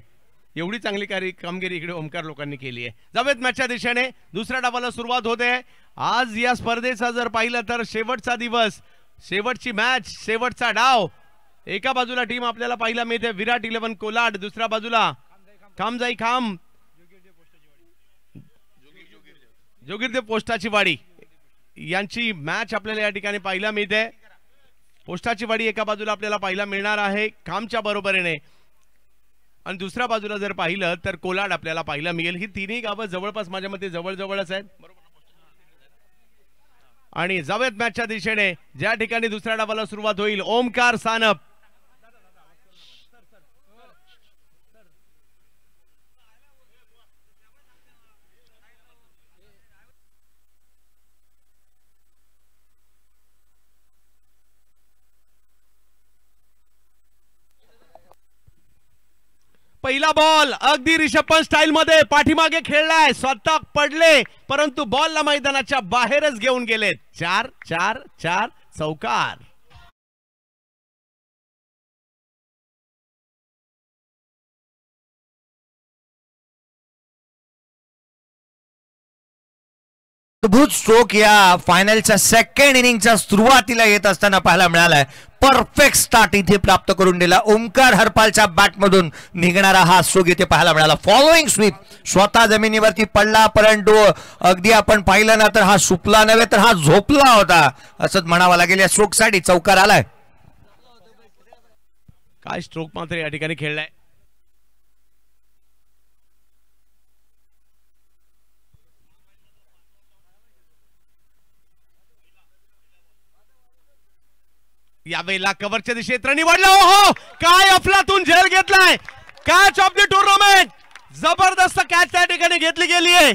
एवढी चांगली कामगिरी इकडे ओमकार लोकांनी केली आहे. जावेत मॅचच्या दिशेने दुसऱ्या डावाला सुरुवात होते. आज या स्पर्धेचा जर पाहिलं तर शेवटचा दिवस, शेवटची मॅच, शेवटचा डाव. एका बाजूला टीम आपल्याला पाहायला मिळते विराट 11 कोलाड, दुसऱ्या बाजूला खामजाई खाम, जोगिरदेव पोस्टाची वाडी यांची मॅच आपल्याला या ठिकाणी पाहायला मिळते. पोस्टाची वाडी एका बाजूला आपल्याला पाहायला मिळणार आहे खामच्या बरोबरीने आणि दुसऱ्या बाजूला जर पाहिलं तर कोलाड आपल्याला पाहायला मिळेल. ही तिन्ही गावं जवळपास माझ्या मते जवळजवळच आहेत. आणि जावेत मॅचच्या दिशेने ज्या ठिकाणी दुसऱ्या डावाला सुरुवात होईल ओमकार सानप. पहिला बॉल अगदी रिषभ पंत स्टाईल मध्ये पाठीमागे खेळलाय, स्वतः पडले परंतु बॉलला मैदानाच्या बाहेरच घेऊन गेलेत. 4-4-4 चौकार. अद्भुत स्ट्रोक या फायनलच्या सेकंड इनिंगच्या सुरुवातीला येत असताना पाहायला मिळालाय. परफेक्ट स्टार्ट इथे प्राप्त करून दिला ओमकार हरपालच्या बॅटमधून निघणारा हा स्ट्रोक इथे पाहायला मिळाला. फॉलोइंग स्वीप, स्वतः जमिनीवरती पडला परंतु अगदी आपण पाहिलं ना तर हा सुपला नव्हे तर हा झोपला होता असंच म्हणावं लागेल. या स्ट्रोक साठी चौकार आलाय. काय स्ट्रोक मात्र या ठिकाणी खेळलाय. यावेळेला कव्हरच्या दिशेत निवडला. ओहो, काय अफलातून झेल घेतलाय. कॅच ऑफ द टुर्नामेंट, जबरदस्त कॅच त्या ठिकाणी घेतली गेली आहे.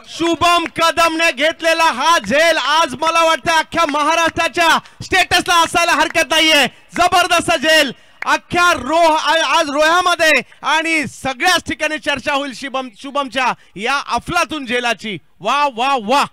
शुभम कदमने घेतलेला हा झेल आज मला वाटतं अख्ख्या महाराष्ट्राच्या स्टेटसला असायला हरकत नाहीये. जबरदस्त झेल अख्ख्या आज रोह्यामध्ये आणि सगळ्याच ठिकाणी चर्चा होईल शुभमच्या या अफलातून झेलाची. वा वा वा.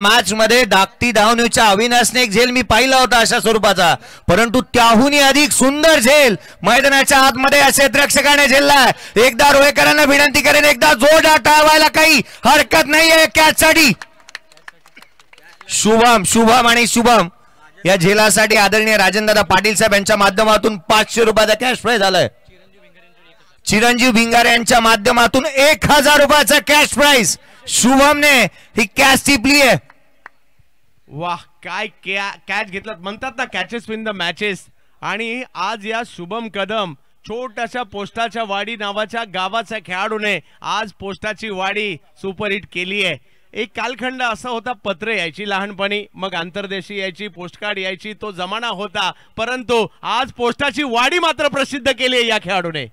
मॅच मध्ये धाकटी धावणीच्या अविनाशने एक झेल मी पाहिला होता अशा स्वरूपाचा, परंतु त्याहूनही अधिक सुंदर झेल मैदानाच्या आतमध्ये या क्षेत्ररक्षकाने झेललाय. एकदा रोहेकरांना विनंती करेन, एकदा जोरदार टाळवायला काही हरकत नाहीये कॅच साठी. शुभम आणि शुभम या झेलासाठी आदरणीय राजेंद्र पाटील साहेब यांच्या माध्यमातून 500 रुपयाचा कॅश प्राइज झालाय. चिरंजीव भिंगारे यांच्या माध्यमातून 1000 रुपयाचा कॅश प्राइज. शुभमने ही कॅच टिपली आहे. वाह, काय कॅच घेतलात. म्हणतात ना कॅचेस विन द मॅचेस. आणि आज या शुभम कदम छोट्याशा पोस्टाच्या वाडी नावाच्या गावाच्या खेळाडूने आज पोस्टाची वाडी सुपरहिट केली आहे. एक कालखंड असा होता, पत्र यायची लहानपणी, मग आंतरदेशी यायची, पोस्टकार्ड यायची, तो जमाना होता. परंतु आज पोस्टाची वाडी मात्र प्रसिद्ध केली आहे या खेळाडूने.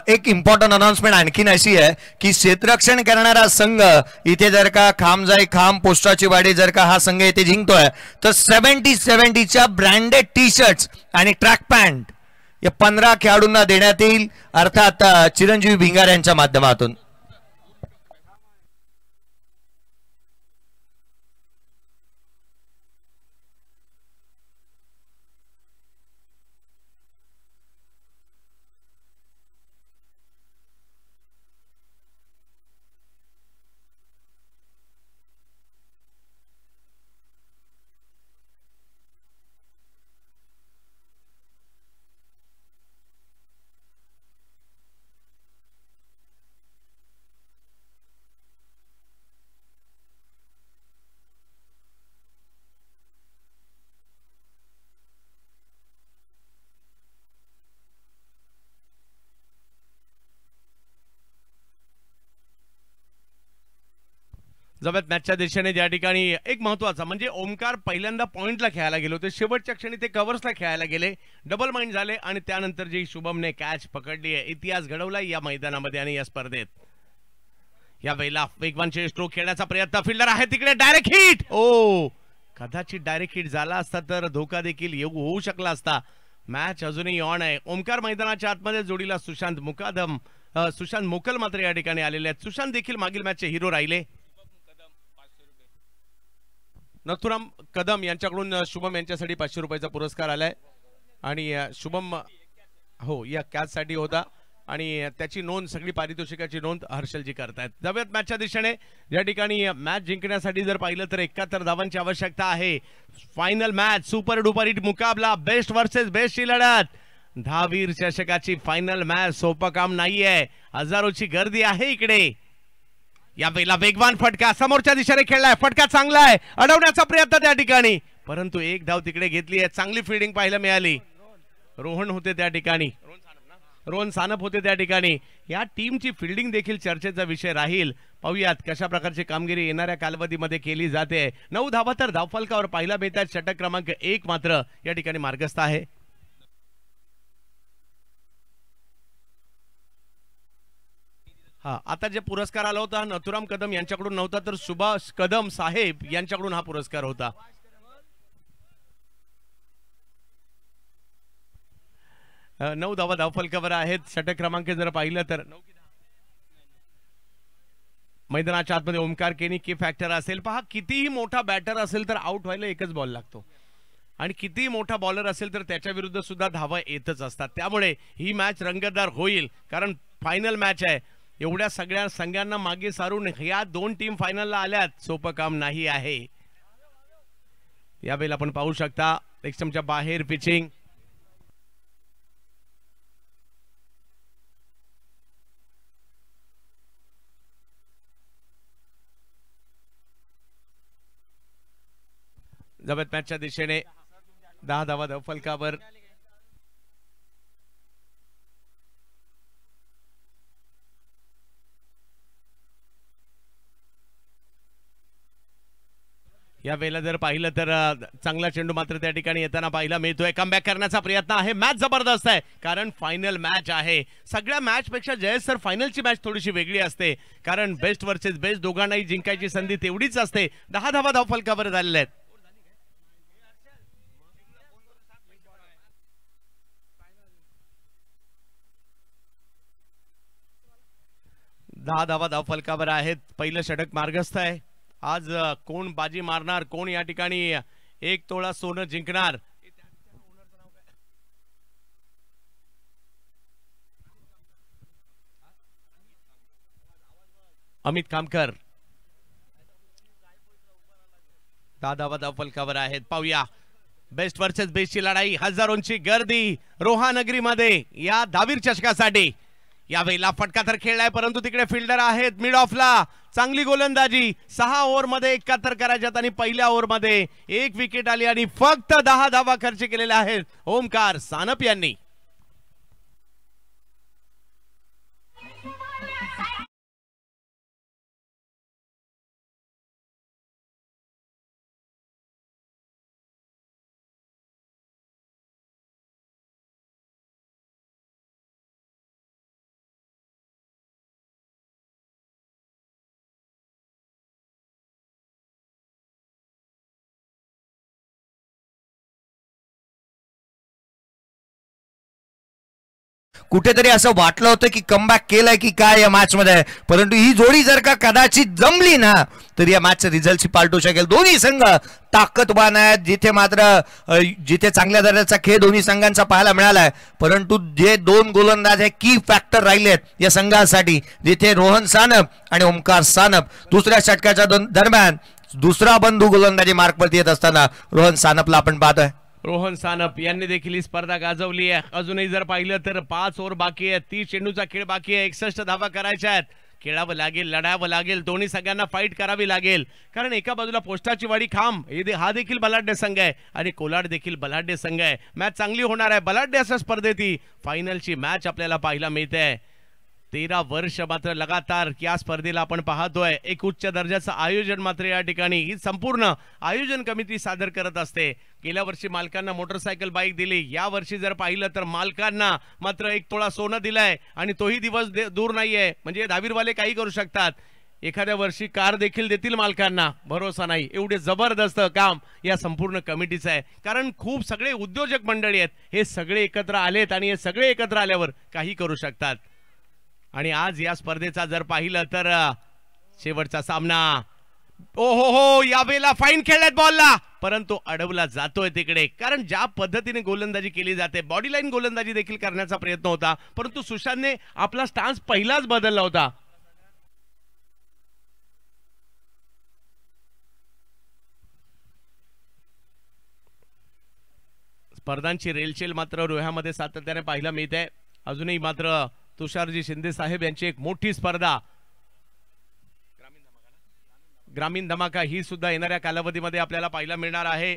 एक इम्पॉर्टंट अनाउन्समेंट आणखीन अशी आहे की क्षेत्ररक्षण करणारा संघ इथे जर का खामजाई खाम पोस्टाची वाडी जर का हा संघ इथे जिंकतोय तर 70-70च्या ब्रँडेड टी शर्ट्स आणि ट्रॅक पॅन्ट या 15 खेळाडूंना देण्यात येईल, अर्थात चिरंजीवी भिंगार यांच्या माध्यमातून. जवळ मॅचच्या दिशेने ज्या ठिकाणी एक महत्वाचा म्हणजे ओमकार पहिल्यांदा पॉइंटला खेळायला गेले होते, शेवटच्या क्षणी ते कव्हर्सला खेळायला गेले, डबल माइंड झाले आणि त्यानंतर जी शुभमने कॅच पकडली आहे, इतिहास घडवला या मैदानामध्ये आणि या स्पर्धेत. या वेळेला वेगवानचे स्ट्रोक खेळण्याचा प्रयत्न, फिल्डर आहे तिकडे, डायरेक्ट हिट. ओ कदाचित डायरेक्ट हिट झाला असता तर धोका देखील होऊ शकला असता. मॅच अजूनही ऑन आहे. ओमकार मैदानाच्या आतमध्ये जोडीला सुशांत मोकल मात्र या ठिकाणी आलेले आहेत. सुशांत देखील मागील मॅचचे हिरो राहिले. नथुराम कदम यांच्याकडून शुभम यांच्यासाठी 500 रुपयाचा पुरस्कार आलाय आणि शुभम हो या कॅच साठी होता आणि त्याची नोंद, सगळी पारितोषिकाची नोंद हर्षलजी करतायत. जाऊयात मॅचच्या दिशेने. या ठिकाणी मॅच जिंकण्यासाठी जर पाहिलं तर 71 धावांची आवश्यकता आहे. Final match, super duper hit मुकाबला, बेस्ट वर्सेस बेस्टची लढत, दहावीर चषकाची फायनल मॅच. सोपं काम नाहीये, हजारोची गर्दी आहे इकडे. या वेळेला वेगवान फटका समोरच्या दिशेने खेळलाय, फटका चांगला आहे, अडवण्याचा प्रयत्न त्या ठिकाणी, परंतु एक धाव तिकडे घेतली आहे. चांगली फिल्डिंग पाहायला मिळाली. रोहन होते त्या ठिकाणी, रोहन सानप होते त्या ठिकाणी. या टीमची फिल्डिंग देखील चर्चेचा विषय राहील. पाहूयात कशा प्रकारची कामगिरी येणाऱ्या कालावधीमध्ये केली जाते. 9 धावा तर धावफलकावर पाहायला मिळतात. षटक क्रमांक 1 मात्र या ठिकाणी मार्गस्थ आहे. हा आता जे पुरस्कार आला होता नथुराम कदम यांच्याकडून नव्हता तर सुभाष कदम साहेब यांच्याकडून हा पुरस्कार होता. नऊ धावा धावफलकावर आहेत. षटक क्रमांक जर पाहिलं तर मैदानाच्या आतमध्ये ओमकार केनी की फॅक्टर असेल. पहा कितीही मोठा बॅटर असेल तर आउट व्हायला एकच बॉल लागतो आणि कितीही मोठा बॉलर असेल तर त्याच्या विरुद्ध सुद्धा धावा येतच असतात. त्यामुळे ही मॅच रंगतदार होईल कारण फायनल मॅच आहे. एवढ्या सगळ्या संघांना मागे सारून या 2 टीम फायनलला आल्यात, सोपं काम नाही आहे. यावेळेला आपण पाहू शकता एक्स्ट्रीमच्या बाहेर पिचिंग. जबत मॅचच्या दिशेने 10 धावा धावफलकावर. या वेळेला जर पाहिलं तर चांगला चेंडू मात्र त्या ठिकाणी येताना पाहायला मिळतोय. कमबॅक करण्याचा प्रयत्न आहे. मॅच जबरदस्त आहे कारण फायनल मॅच आहे. सगळ्या मॅच पेक्षा जयेश सर फायनलची मॅच थोडीशी वेगळी असते कारण बेस्ट वर्सेस बेस्ट दोघांनाही जिंकायची संधी तेवढीच असते. 10 धावा धावफलकावर झालेल्या आहेत. दहा धावा धावफलकावर आहेत. पहिलं षटक मार्गस्थ आहे. आज कोण बाजी मारणार, कोण या ठिकाणी 1 तोळा सोनं जिंकणार. अमित कामकर. 10 धावा धावफलकावर आहेत. पाहूया बेस्ट वर्सेस बेस्टची लढाई, हजारोंची गर्दी रोहानगरीमध्ये या दहावीर चषकासाठी. यावेळेला फटका तर खेळलाय परंतु तिकडे फिल्डर आहेत मिड ऑफला. चांगली गोलंदाजी. 6 ओव्हरमध्ये 71 करायच्यात आणि पहिल्या ओव्हरमध्ये 1 विकेट आली आणि फक्त 10 धावा खर्च केलेल्या आहेत ओमकार सानप यांनी. कुठेतरी असं वाटलं होतं की कमबॅक केलंय की काय या मॅच मध्ये, परंतु ही जोडी जर का कदाचित जमली ना तर या मॅचचा रिझल्टची पालटू शकेल. दोन्ही संघ ताकदवान आहेत. जिथे चांगल्या दर्जाचा खेळ दोन्ही संघांचा पाहायला मिळालाय, परंतु जे 2 गोलंदाज हे की फॅक्टर राहिलेत या संघासाठी, जिथे रोहन सानप आणि ओमकार सानप दुसऱ्या षटकाच्या दरम्यान दुसरा बंधू गोलंदाजी मार्कवरती येत असताना रोहन सानपला आपण पाहतोय. रोहन सानप यांनी देखील ही स्पर्धा गाजवली आहे. अजूनही जर पाहिलं तर 5 ओव्हर बाकी आहे. 30 चेंडूचा खेळ बाकी आहे. 61 धावा करायच्या आहेत. खेळावं लागेल, लढावं लागेल. दोन्ही संघांना फाईट करावी लागेल कारण एका बाजूला पोस्टाची वाडी खांब हा देखील बलाढ्य संघ आहे आणि कोलाड देखील बलाढ्य संघ आहे. मॅच चांगली होणार आहे. बलाढ्य अशा स्पर्धेत ही फायनलची मॅच आपल्याला पाहायला मिळते. 13 वर्ष मात्र लगातार या स्पर्धेला आपण पाहतोय. एक उच्च दर्जाचं आयोजन मात्र या ठिकाणी ही संपूर्ण आयोजन कमिटी सादर करत असते. गेल्या वर्षी मालकांना मोटरसायकल बाईक दिली, या वर्षी जर पाहिलं तर मालकांना मात्र 1 तोळा सोनं दिलंय आणि तोही दिवस दूर नाहीये. म्हणजे दहावीरवाले काही करू शकतात, एखाद्या वर्षी कार देखील देतील मालकांना, भरोसा नाही. एवढे जबरदस्त काम या संपूर्ण कमिटीचं आहे. कारण खूप सगळे उद्योजक मंडळी आहेत, हे सगळे एकत्र आलेत आणि हे सगळे एकत्र आल्यावर काही करू शकतात. आणि आज या स्पर्धेचा जर पाहिलं तर शेवटचा सामना, ओ हो यावेळेला फाईन खेळल्यात बॉलला, परंतु अडवला जातोय तिकडे. कारण ज्या पद्धतीने गोलंदाजी केली जाते, बॉडी लाईन गोलंदाजी देखील करण्याचा प्रयत्न होता, परंतु सुशांतने आपला स्टान्स पहिलाच बदलला होता. स्पर्धांची रेलचेल मात्र रोह्यामध्ये सातत्याने पाहायला मिळते. अजूनही मात्र तुषारजी शिंदे साहेब यांची एक मोठी स्पर्धा ग्रामीण धमाका ही सुद्धा येणाऱ्या कालावधीमध्ये आपल्याला पाहायला मिळणार आहे.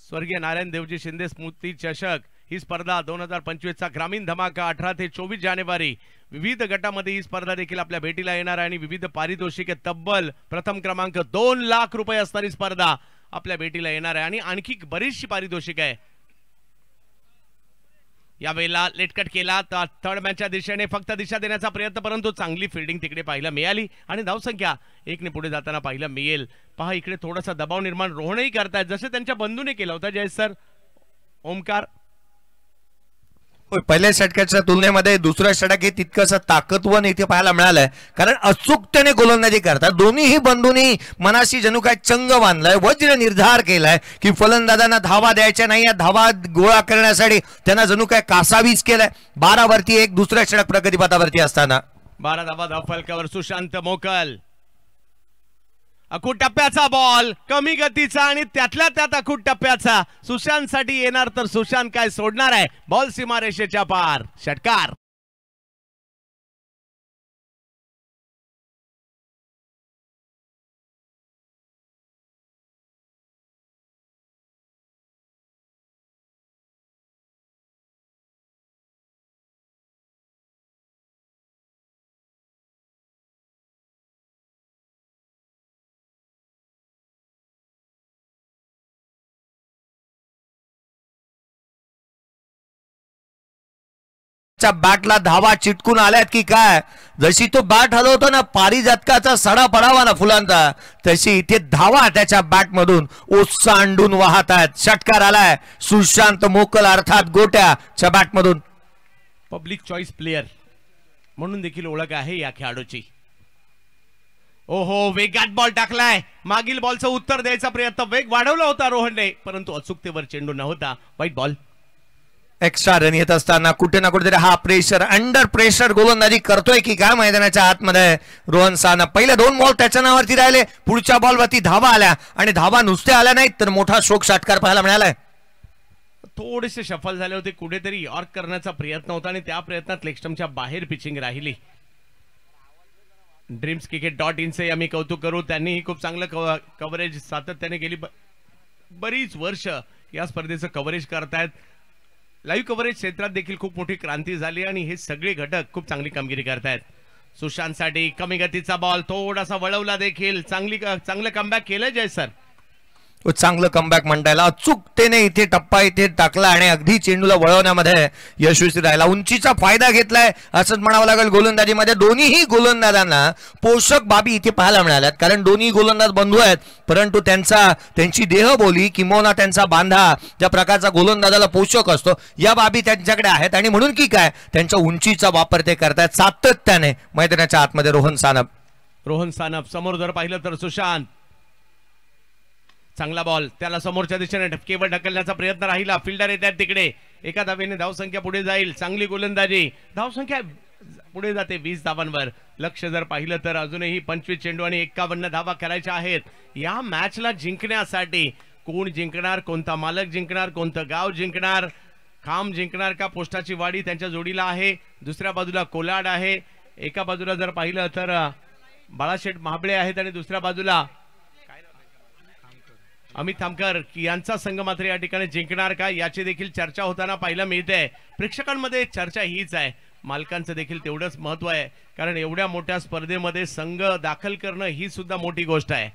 स्वर्गीय नारायण देवजी शिंदे स्मृती चषक ही स्पर्धा 2025चा ग्रामीण धमाका 18 ते 24 जानेवारी विविध गटामध्ये ही स्पर्धा देखील आपल्या भेटीला येणार आहे आणि विविध पारितोषिके तब्बल प्रथम क्रमांक 2 लाख रुपये असणारी स्पर्धा आपल्या भेटीला येणार आहे आणि आणखी बरीचशी पारितोषिक आहे. यावेळेला लेटकट केला तर थर्ड मॅचच्या दिशेने फक्त दिशा देण्याचा प्रयत्न, परंतु चांगली फिल्डिंग तिकडे पाहायला मिळाली आणि धावसंख्या 1 ने पुढे जाताना पाहायला मिळेल. पहा इकडे थोडासा दबाव निर्माण रोहनही करतायत, जसे त्यांच्या बंधूने केला होता जयेश सर. ओमकार, पहिल्या षटकाच्या तुलनेमध्ये दुसऱ्या षटक हे तितकंसं ताकदवान इथे पाहायला मिळालंय, कारण अचूकतेने गोलंदाजी करतात. दोन्हीही बंधूंनी मनाशी जणू काय चंग बांधलाय, वज्र निर्धार केलाय की फलंदाजांना धावा द्यायच्या नाही, या धावा गोळा करण्यासाठी त्यांना जणू काय कासावीस केलाय. 12 वरती 1 दुसऱ्या षटक प्रगतीपथावरती असताना 12 धावा धावफलकावर सुशांत मोकल. अखूट टप्प्याचा बॉल, कमी गतीचा आणि त्यातल्या त्यात अखूट टप्प्याचा. सुशांत साठी येणार तर सुशांत काय सोडणार आहे. बॉल सीमारेषेच्या पार, षटकार. बॅटला धावा चिटकून आल्यात की काय, जशी तो बॅट हलवतो ना पारिजातकाचा सडा पडावा ना फुलांचा, तशी इथे धावा त्याच्या बॅट मधून ओसांडून वाहत आहेत. षटकार आलाय सुशांत मोकल अर्थात गोट्याच्या बॅट मधून. पब्लिक चॉईस प्लेयर म्हणून देखील ओळख आहे या खेळाडूची. ओहो, वेगात बॉल टाकलाय. मागील बॉलचं उत्तर द्यायचा प्रयत्न, वेग वाढवला होता रोहनने, परंतु अचूकतेवर चेंडू नव्हता. वाईट बॉल. एक्स्ट्रा रन येत असताना कुठे ना कुठेतरी हा प्रेशर, अंडर प्रेशर गोलंदाजी करतोय की काय मैदानाच्या आतमध्ये रोहन साना. पहिले 2 बॉल त्याच्या नावावरती राहिले, पुढच्या बॉलवरती धावा आल्या आणि धावा नुसत्या आल्या नाहीत तर मोठा शोक षटकार पाहायला मिळालाय. थोडेसे सफल झाले होते, कुठेतरी यॉर्क करण्याचा प्रयत्न होता आणि त्या प्रयत्नात लेगस्टंपच्या बाहेर पिचिंग राहिली. ड्रीम्सक्रिकेट.in चे आम्ही कौतुक करू, त्यांनीही खूप चांगलं कव्हरेज सातत्याने गेली. बरीच वर्ष या स्पर्धेचं कव्हरेज करतायत. लाईव्ह कव्हरेज क्षेत्रात देखील खूप मोठी क्रांती झाली आणि हे सगळे घटक खूप चांगली कामगिरी करतायत. सुशांतसाठी कमी गतीचा बॉल, थोडासा वळवला देखील. चांगलं कमबॅक केलं जय सर. चांगलं कमबॅक म्हणता येईल. अचूकतेने इथे टप्पा इथे टाकला आणि अगदी चेंडूला वळवण्यामध्ये यशस्वी राहिला. उंचीचा फायदा घेतलाय असंच म्हणावं लागेल. गोलंदाजीमध्ये दोन्हीही गोलंदाजांना पोषक बाबी इथे पाहायला मिळाल्यात, कारण दोन्ही गोलंदाज बंधू आहेत, परंतु त्यांची देहबोली किंवा त्यांचा बांधा ज्या प्रकारचा गोलंदाजाला पोषक असतो या बाबी त्यांच्याकडे आहेत आणि म्हणून की काय त्यांच्या उंचीचा वापर ते करतायत सातत्याने मैदानाच्या आतमध्ये. रोहन सानप समोर जर पाहिलं तर सुशांत, चांगला बॉल, त्याला समोरच्या दिशेने केवळ ढकलण्याचा प्रयत्न राहिला. फिल्डर येतात तिकडे, एका धावेने धावसंख्या पुढे जाईल. चांगली गोलंदाजी, धावसंख्या पुढे जाते 20 धावांवर. लक्ष जर पाहिलं तर अजूनही 25 चेंडू आणि 51 धावा करायच्या आहेत. या मॅचला जिंकण्यासाठी कोण जिंकणार, कोणता मालक जिंकणार, कोणतं गाव जिंकणार, खांब जिंकणार का पोस्टाची वाडी त्यांच्या जोडीला आहे. दुसऱ्या बाजूला कोलाड आहे. एका बाजूला जर पाहिलं तर बाळाशेठ महाबळे आहेत आणि दुसऱ्या बाजूला अमित थामकर यांचा संघ मात्र या ठिकाणी जिंकणार का याची देखील चर्चा होताना पाहायला मिळते. प्रेक्षकांमध्ये चर्चा हीच आहे, मालकांचं देखील तेवढंच महत्व आहे, कारण एवढ्या मोठ्या स्पर्धेमध्ये संघ दाखल करणं ही सुद्धा मोठी गोष्ट आहे.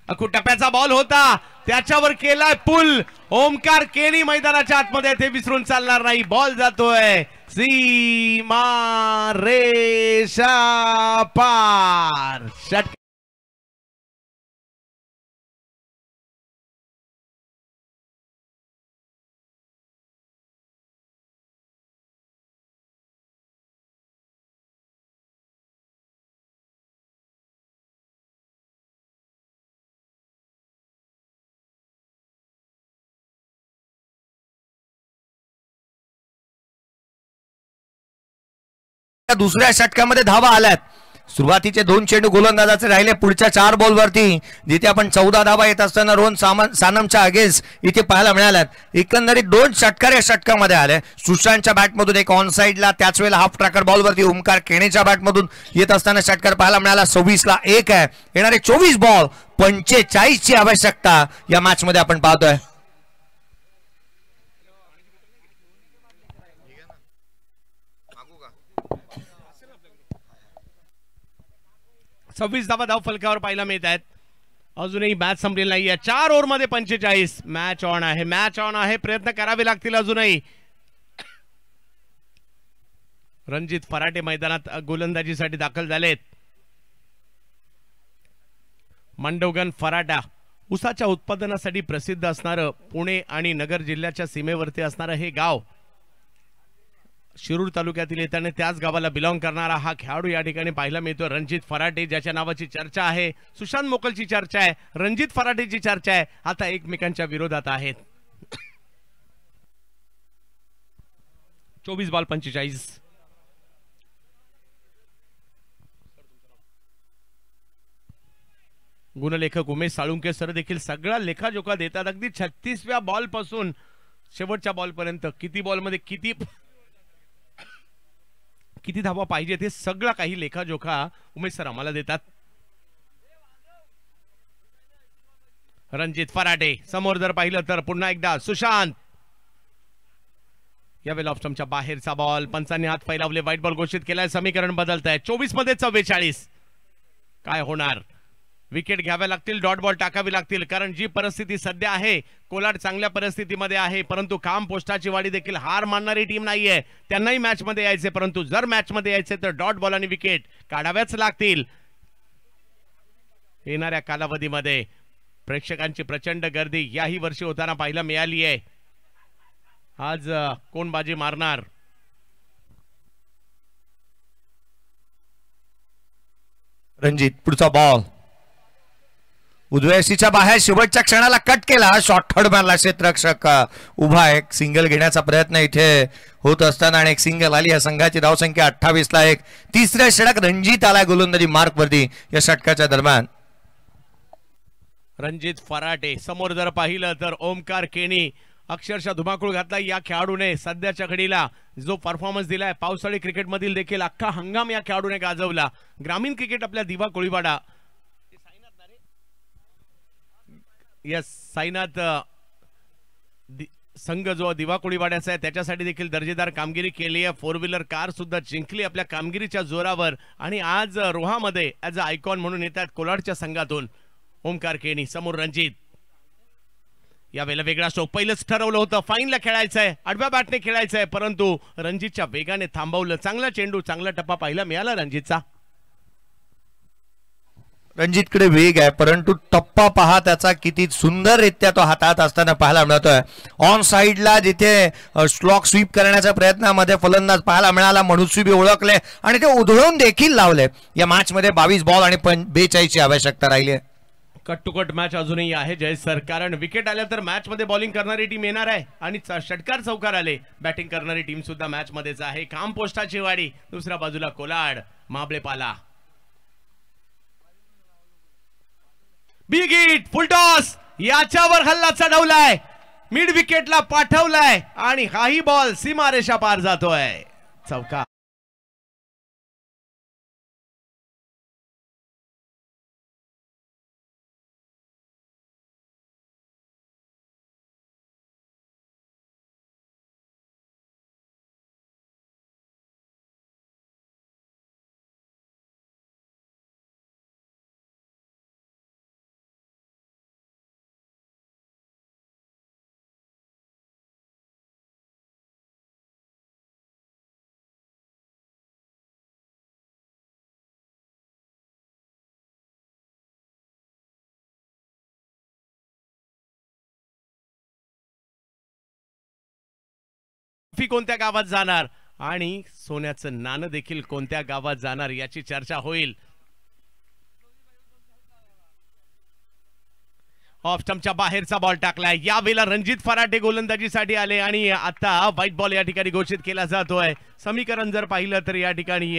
टप्प्याचा बॉल होता, त्याच्यावर केलाय पुल. ओमकार केणी मैदानाच्या आतमध्ये, ते विसरून चालणार नाही. बॉल जातोय सीमा रेषा पार. दुसऱ्या षटकामध्ये धावा आल्यात. सुरुवातीचे 2 चेंडू गोलंदाजाचे राहिले. पुढच्या 4 बॉलवरती जिथे आपण 14 धावा येत असताना रोहन सानमच्या अगेन्स्ट इथे पाहायला मिळाल्यात. एकंदरीत 2 षटकार या षटकामध्ये आले. सुशांतच्या बॅटमधून एक ऑन साइडला, त्याच वेळेला हाफ ट्रॅकर बॉलवरती ओमकार केणेच्या बॅटमधून येत असताना षटकार पाहायला मिळाला. 26 ला 1 आहे. येणारे 24 बॉल 45 ची आवश्यकता या मॅच मध्ये आपण पाहतोय. 26 धावा धाव फलकावर पाहायला मिळत आहेत. अजूनही मॅच संपलेली नाहीये. 4 ओव्हरमध्ये 45. मॅच ऑन आहे, मॅच ऑन आहे. प्रयत्न करावे लागतील अजूनही. रणजित फराटे मैदानात गोलंदाजीसाठी दाखल झालेत. मंडोगन फराटा उसाच्या उत्पादनासाठी प्रसिद्ध असणारं पुणे आणि नगर जिल्ह्याच्या सीमेवरती असणारं हे गाव. शिरूर तालुक्यातील येताना त्याच गावाला बिलॉंग करणारा हा खेळाडू या ठिकाणी पाहायला मिळतो. रणजित फराटे, ज्याच्या नावाची चर्चा आहे. सुशांत मोकलची चर्चा आहे, रणजित फराटेची चर्चा आहे. आता एकमेकांच्या विरोधात आहेत. 24 बॉल 45. गुणलेखक उमेश साळुंके सर देखील सगळा लेखाजोखा देतात. अगदी 36व्या बॉल पासून शेवटच्या बॉल पर्यंत किती बॉलमध्ये किती धावा पाहिजे ते सगळा काही लेखाजोखा उमेश सर आम्हाला देतात. रणजित फराटे समोर जर पाहिलं तर पुन्हा एकदा सुशांत. यावेळेला ऑप्शनच्या बाहेरचा बॉल. पंचांनी हात फैलावले, व्हाईट बॉल घोषित केलाय. समीकरण बदलत आहे. 24 मध्ये 44. काय होणार? विकेट घ्याव्या लागतील, डॉट बॉल टाकावी लागतील, कारण जी परिस्थिती सध्या आहे, कोलाड चांगल्या परिस्थितीमध्ये आहे, परंतु काम पोस्टाची वाडी देखील हार मानणारी टीम नाहीये. त्यांनाही मॅच मध्ये यायचे, परंतु जर मॅच मध्ये यायचे तर डॉट बॉल आणि विकेट काढाव्याच लागतील. येणाऱ्या कालावधीमध्ये प्रेक्षकांची प्रचंड गर्दी याही वर्षी होताना पाहायला मिळाली आहे. आज कोण बाजी मारणार? रणजित पुढचा बॉल उजव्याशीच्या बाहेर, शेवटच्या क्षणाला कट केला. शॉर्ट थर्ड मारला. क्षेत्ररक्षक उभा. एक सिंगल घेण्याचा प्रयत्न इथे होत असताना आणि एक सिंगल आली. या संघाची धावसंख्या 28 ला 1. तिसऱ्या षटक रणजित आला गोलंदाजी मार्क वरती या षटकाच्या दरम्यान. रणजित फराटे समोर जर पाहिलं तर ओमकार केणी अक्षरशः धुमाकूळ घातला या खेळाडूने. सध्याच्या घडीला जो परफॉर्मन्स दिलाय पावसाळी क्रिकेट मधील देखील अख्खा हंगाम या खेळाडूने गाजवला. ग्रामीण क्रिकेट आपल्या दिवा कोळीवाडा यस साईनाथ संघ जो दिवा कोळीवाड्याचा आहे त्याच्यासाठी देखील दर्जेदार कामगिरी केली आहे. 4 व्हीलर कार सुद्धा जिंकली आपल्या कामगिरीच्या जोरावर आणि आज रोहामध्ये ऍज अ आयकॉन म्हणून येतात कोलाडच्या संघातून. ओमकार केणी समोर रणजित. यावेळेला वेगळा स्ट्रोक. पहिलंच ठरवलं होतं फाईनला खेळायचंय, आडव्या बॅटने खेळायचंय, परंतु रणजितच्या वेगाने थांबवलं. चांगला चेंडू, चांगला टप्पा पाहायला मिळाला रणजितचा. रणजितकडे वेग आहे, परंतु टप्पा पहा त्याचा किती सुंदररित्या तो हातात असताना पाहायला मिळतोय. ऑन साइडला जिथे स्लॉक स्वीप करण्याच्या प्रयत्नामध्ये फलंदाज पाहायला मिळाला. मनस्वी ओळखले आणि ते उधळून देखील लावले. या मॅच मध्ये 22 बॉल आणि 42 ची आवश्यकता राहिली आहे. कट टू कट मॅच अजूनही आहे जय सर, कारण विकेट आल्या तर मॅच मध्ये बॉलिंग करणारी टीम येणार आहे आणि षटकार चौकार आले बॅटिंग करणारी टीम सुद्धा मॅच मध्येच आहे. काम पोस्टाची वाडी, दुसऱ्या बाजूला कोलाड माबळेपाला. बिग हिट, फुल टॉस, याच्यावर हल्ला चढवलाय, मिड विकेटला पाठवलाय आणि हाही बॉल सीमारेषा पार जातोय. चौका. ट्रॉफी कोणत्या गावात जाणार आणि सोन्याचं नाणं देखील कोणत्या गावात जाणार याची चर्चा होईल. ऑफ स्टंपच्या बाहेरचा बॉल टाकलाय. यावेळेला रणजित फराटे गोलंदाजीसाठी आले आणि आता व्हाईट बॉल या ठिकाणी घोषित केला जातोय. समीकरण जर पाहिलं तर या ठिकाणी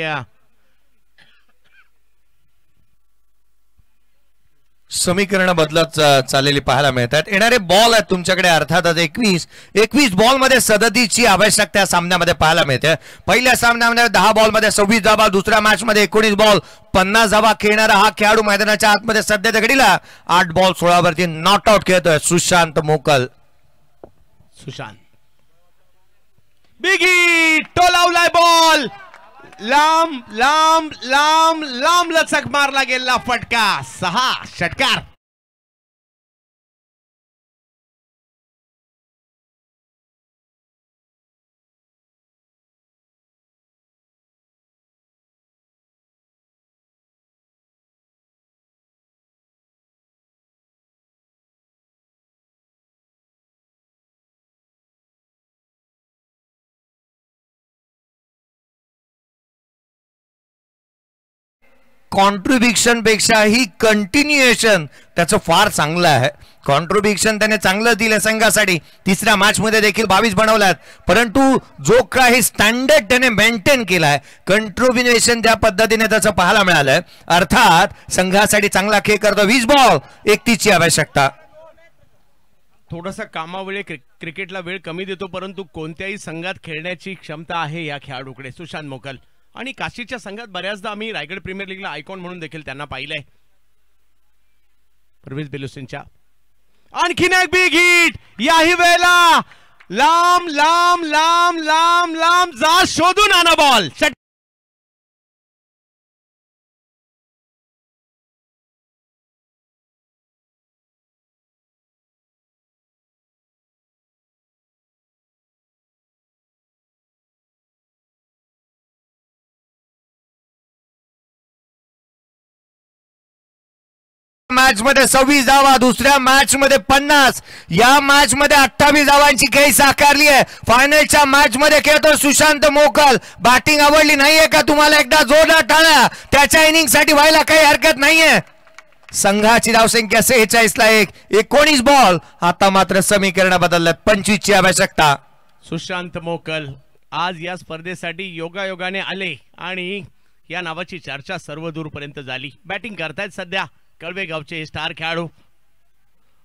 समीकरण बदलत चाललेली पाहायला मिळतात. येणारे बॉल आहेत तुमच्याकडे अर्थातच 21 बॉल मध्ये 37ची आवश्यकता सामन्यामध्ये पाहायला मिळते. पहिल्या सामन्यामध्ये 10 बॉल मध्ये 26 धावा, दुसऱ्या मॅच मध्ये 19 बॉल 50 धावा खेळणारा हा खेळाडू मैदानाच्या आतमध्ये सध्याच्या घडीला 8 बॉल 16 वरती नॉट आउट खेळतोय सुशांत मोकल. सुशांत बिगी टोलावलाय बॉल, लांब लांब लांब लांब लचक मारला गेला फटका. 6 षटकार. कॉन्ट्रीब्युशन पेक्षाही कंटिन्युएशन त्याचं फार चांगलं आहे. कॉन्ट्रीब्युशन त्याने चांगलं दिलं संघासाठी. तिसऱ्या मॅच मध्ये देखील 22 बनवल्यात, परंतु जो काही स्टँडर्ड त्याने मेंटेन केलाय, कंट्रीब्युशन त्या पद्धतीने त्याचं पाहायला मिळालंय. अर्थात संघासाठी चांगला खेळ करतो. 20 बॉल 31ची आवश्यकता. थोडासा कामावेळे क्रिकेटला वेळ कमी देतो, परंतु कोणत्याही संघात खेळण्याची क्षमता आहे या खेळाडूकडे सुशांत मोकल. आणि काशीच्या संघात बऱ्याचदा आम्ही रायगड प्रीमियर लीगला आयकॉन म्हणून देखील त्यांना पाहिलंय. परवेज बेलुसींच्या आणखीन एक बिग हिट. याही वेळेला लांब लांब लांब लांब लांब जा शोधून आणा बॉल. मॅच मध्ये 26 धावा, दुसऱ्या मॅच मध्ये 50, या मॅच मध्ये 28 धावांची खेळी साकारली आहे. फायनलच्या मॅच मध्ये खेळतो सुशांत मोकल. बॅटिंग आवडली नाहीये का तुम्हाला? एकदा जोरदार टाळ्या. त्याच्या इनिंग साठी व्हायला काही हरकत नाहीये. संघाची धावसंख्या 46 ला 1. 19 बॉल. आता मात्र समीकरण बदललं. 25ची आवश्यकता. सुशांत मोकल आज या स्पर्धेसाठी योगायोगाने आले आणि या नावाची चर्चा सर्व दूरपर्यंत झाली. बॅटिंग करतायत सध्या कळवे गावचे स्टार खेळाडू.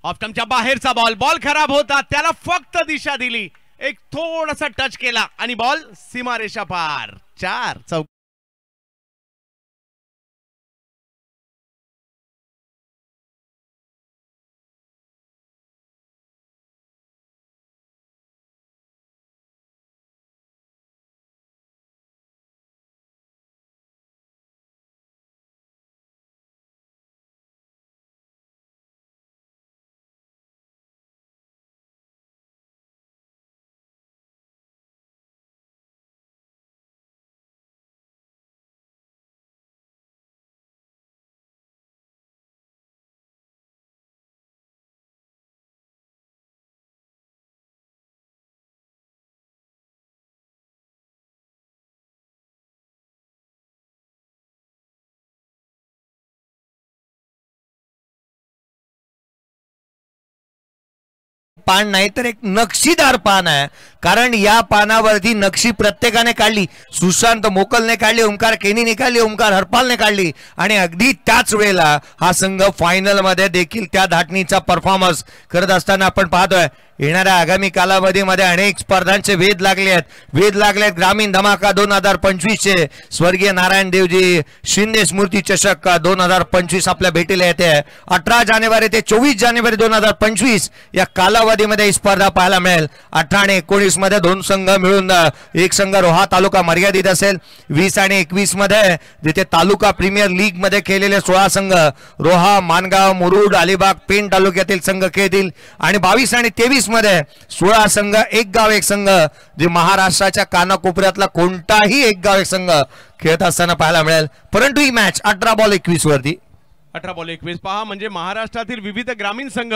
ऑफ स्टंपच्या बाहेरचा बॉल खराब होता, त्याला फक्त दिशा दिली, एक थोडासा टच केला आणि बॉल सीमारेषा पार. 4 चौक. पान नाही तर एक नक्षीदार पान आहे, कारण या पानावरती नक्षी प्रत्येकाने काढली. सुशांत मोकलने काढली, ओमकार केनीने काढली, ओमकार हरपालने काढली आणि अगदी त्याच वेळेला हा संघ फायनल मध्ये देखील त्या धाटणीचा परफॉर्मन्स करत असताना आपण पाहतोय. येणाऱ्या आगामी कालावधीमध्ये अनेक स्पर्धांचे वेध लागले आहेत. ग्रामीण धमाका 2025 चे स्वर्गीय नारायण देवजी शिंदे स्मृती चषक 2025 आपल्या भेटीला येते. 18 जानेवारी ते 24 जानेवारी 2025 या कालावधीमध्ये ही स्पर्धा पाहायला मिळेल. 18 आणि 19 मध्ये 2 संघ मिळून एक संघ रोहा तालुका मर्यादित असेल. 20 आणि 21 मध्ये जिथे तालुका प्रीमियर लीग मध्ये खेळलेले 16 संघ रोहा, मानगाव, मुरुड, अलिबाग, पेण तालुक्यातील संघ खेळतील आणि 22 आणि 23 मध्ये 16 संघ, एक गाव एक संघ, जे महाराष्ट्राच्या कानाकोपऱ्यातला कोणताही एक गाव एक संघ खेळत असताना पाहायला मिळेल. परंतु ही मॅच 18 बॉल 21 वरती. 18 बॉल 21 पहा, म्हणजे महाराष्ट्रातील विविध ग्रामीण संघ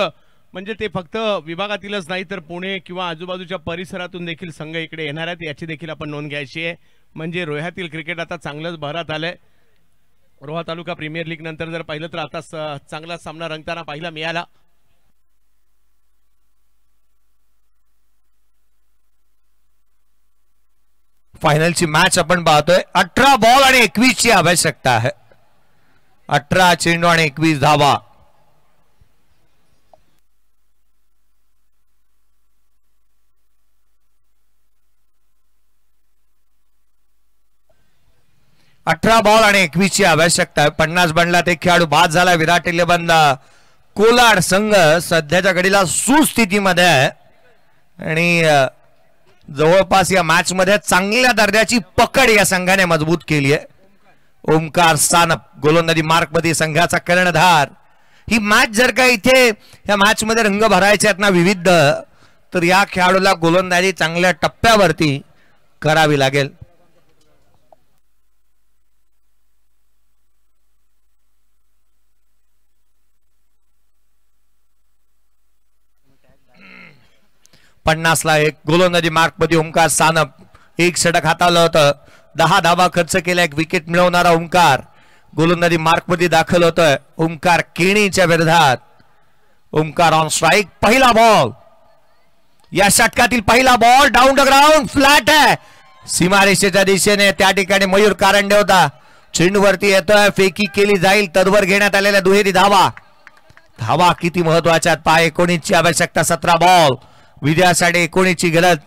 म्हणजे ते फक्त विभागातीलच नाही तर पुणे किंवा आजूबाजूच्या परिसरातून देखील संघ इकडे येणार आहेत, याची देखील आपण नोंद घ्यायची आहे. म्हणजे रोह्यातील क्रिकेट आता चांगलंच भरात आलंय. रोहा तालुका प्रीमियर लीग नंतर जर पाहिलं तर आता चांगला सामना रंगताना पाहायला मिळाला. फायनलची मॅच आपण पाहतोय. 18 बॉल आणि 21 ची आवश्यकता आहे. 18 चेंडू आणि 21 धावा. अठरा बॉल आणि 21 ची आवश्यकता आहे. 50 बनला ते खेळाडू बाद झाला. विराट इलेव्हन कोलाड संघ सध्याच्या घडीला सुस्थितीमध्ये आहे आणि जवळपास या मॅच मध्ये चांगल्या दर्जाची पकड या संघाने मजबूत केली आहे. ओमकार सानप गोलंदाजी मार्क मध्ये संघाचा कर्णधार. ही मॅच जर का इथे या मॅच मध्ये रंग भरायचे आहेत ना विविध, तर या खेळाडूला गोलंदाजी चांगल्या टप्प्यावरती करावी लागेल. ला एक गोलंदाजी मार्क मध्ये ओमकार सानप. एक षटक हाताळलं होतं. 10 धावा खर्च केला. एक विकेट मिळवणारा ओमकार गोलंदाजी मार्क मध्ये दाखल होतोय. ओमकार केणीच्या विरोधात. Omkar on strike. पहिला बॉल, या षटकातील पहिला ball down the ground flat आहे. सीमारेषेच्या दिशेने त्या ठिकाणी मयूर कारंडे होता. चेंडूवरती येतोय. फेकी केली जाईल. तडवर घेण्यात आलेल्या दुहेरी धावा. धावा किती महत्वाच्या. पाय 19 ची आवश्यकता. 17 बॉल विजयासाठी 19 ची गरज.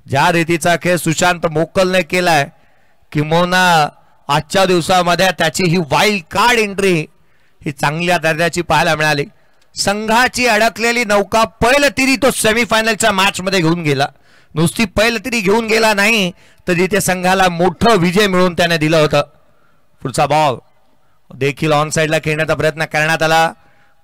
ज्या रीतीचा खेळ सुशांत मोकलने केलाय, किंबहुना आजच्या दिवसामध्ये त्याची ही वाईल्ड कार्ड एंट्री ही चांगल्या दर्जाची पाहायला मिळाली. संघाची अडकलेली नौका पैलतीरी तो सेमीफायनलच्या मॅच मध्ये घेऊन गेला. नुसती पैलतीरी घेऊन गेला नाही तर इथे संघाला मोठं विजय मिळवून त्याने दिलं होतं. पुढचा बॉल देखील ऑन साइडला खेळण्याचा प्रयत्न करण्यात आला.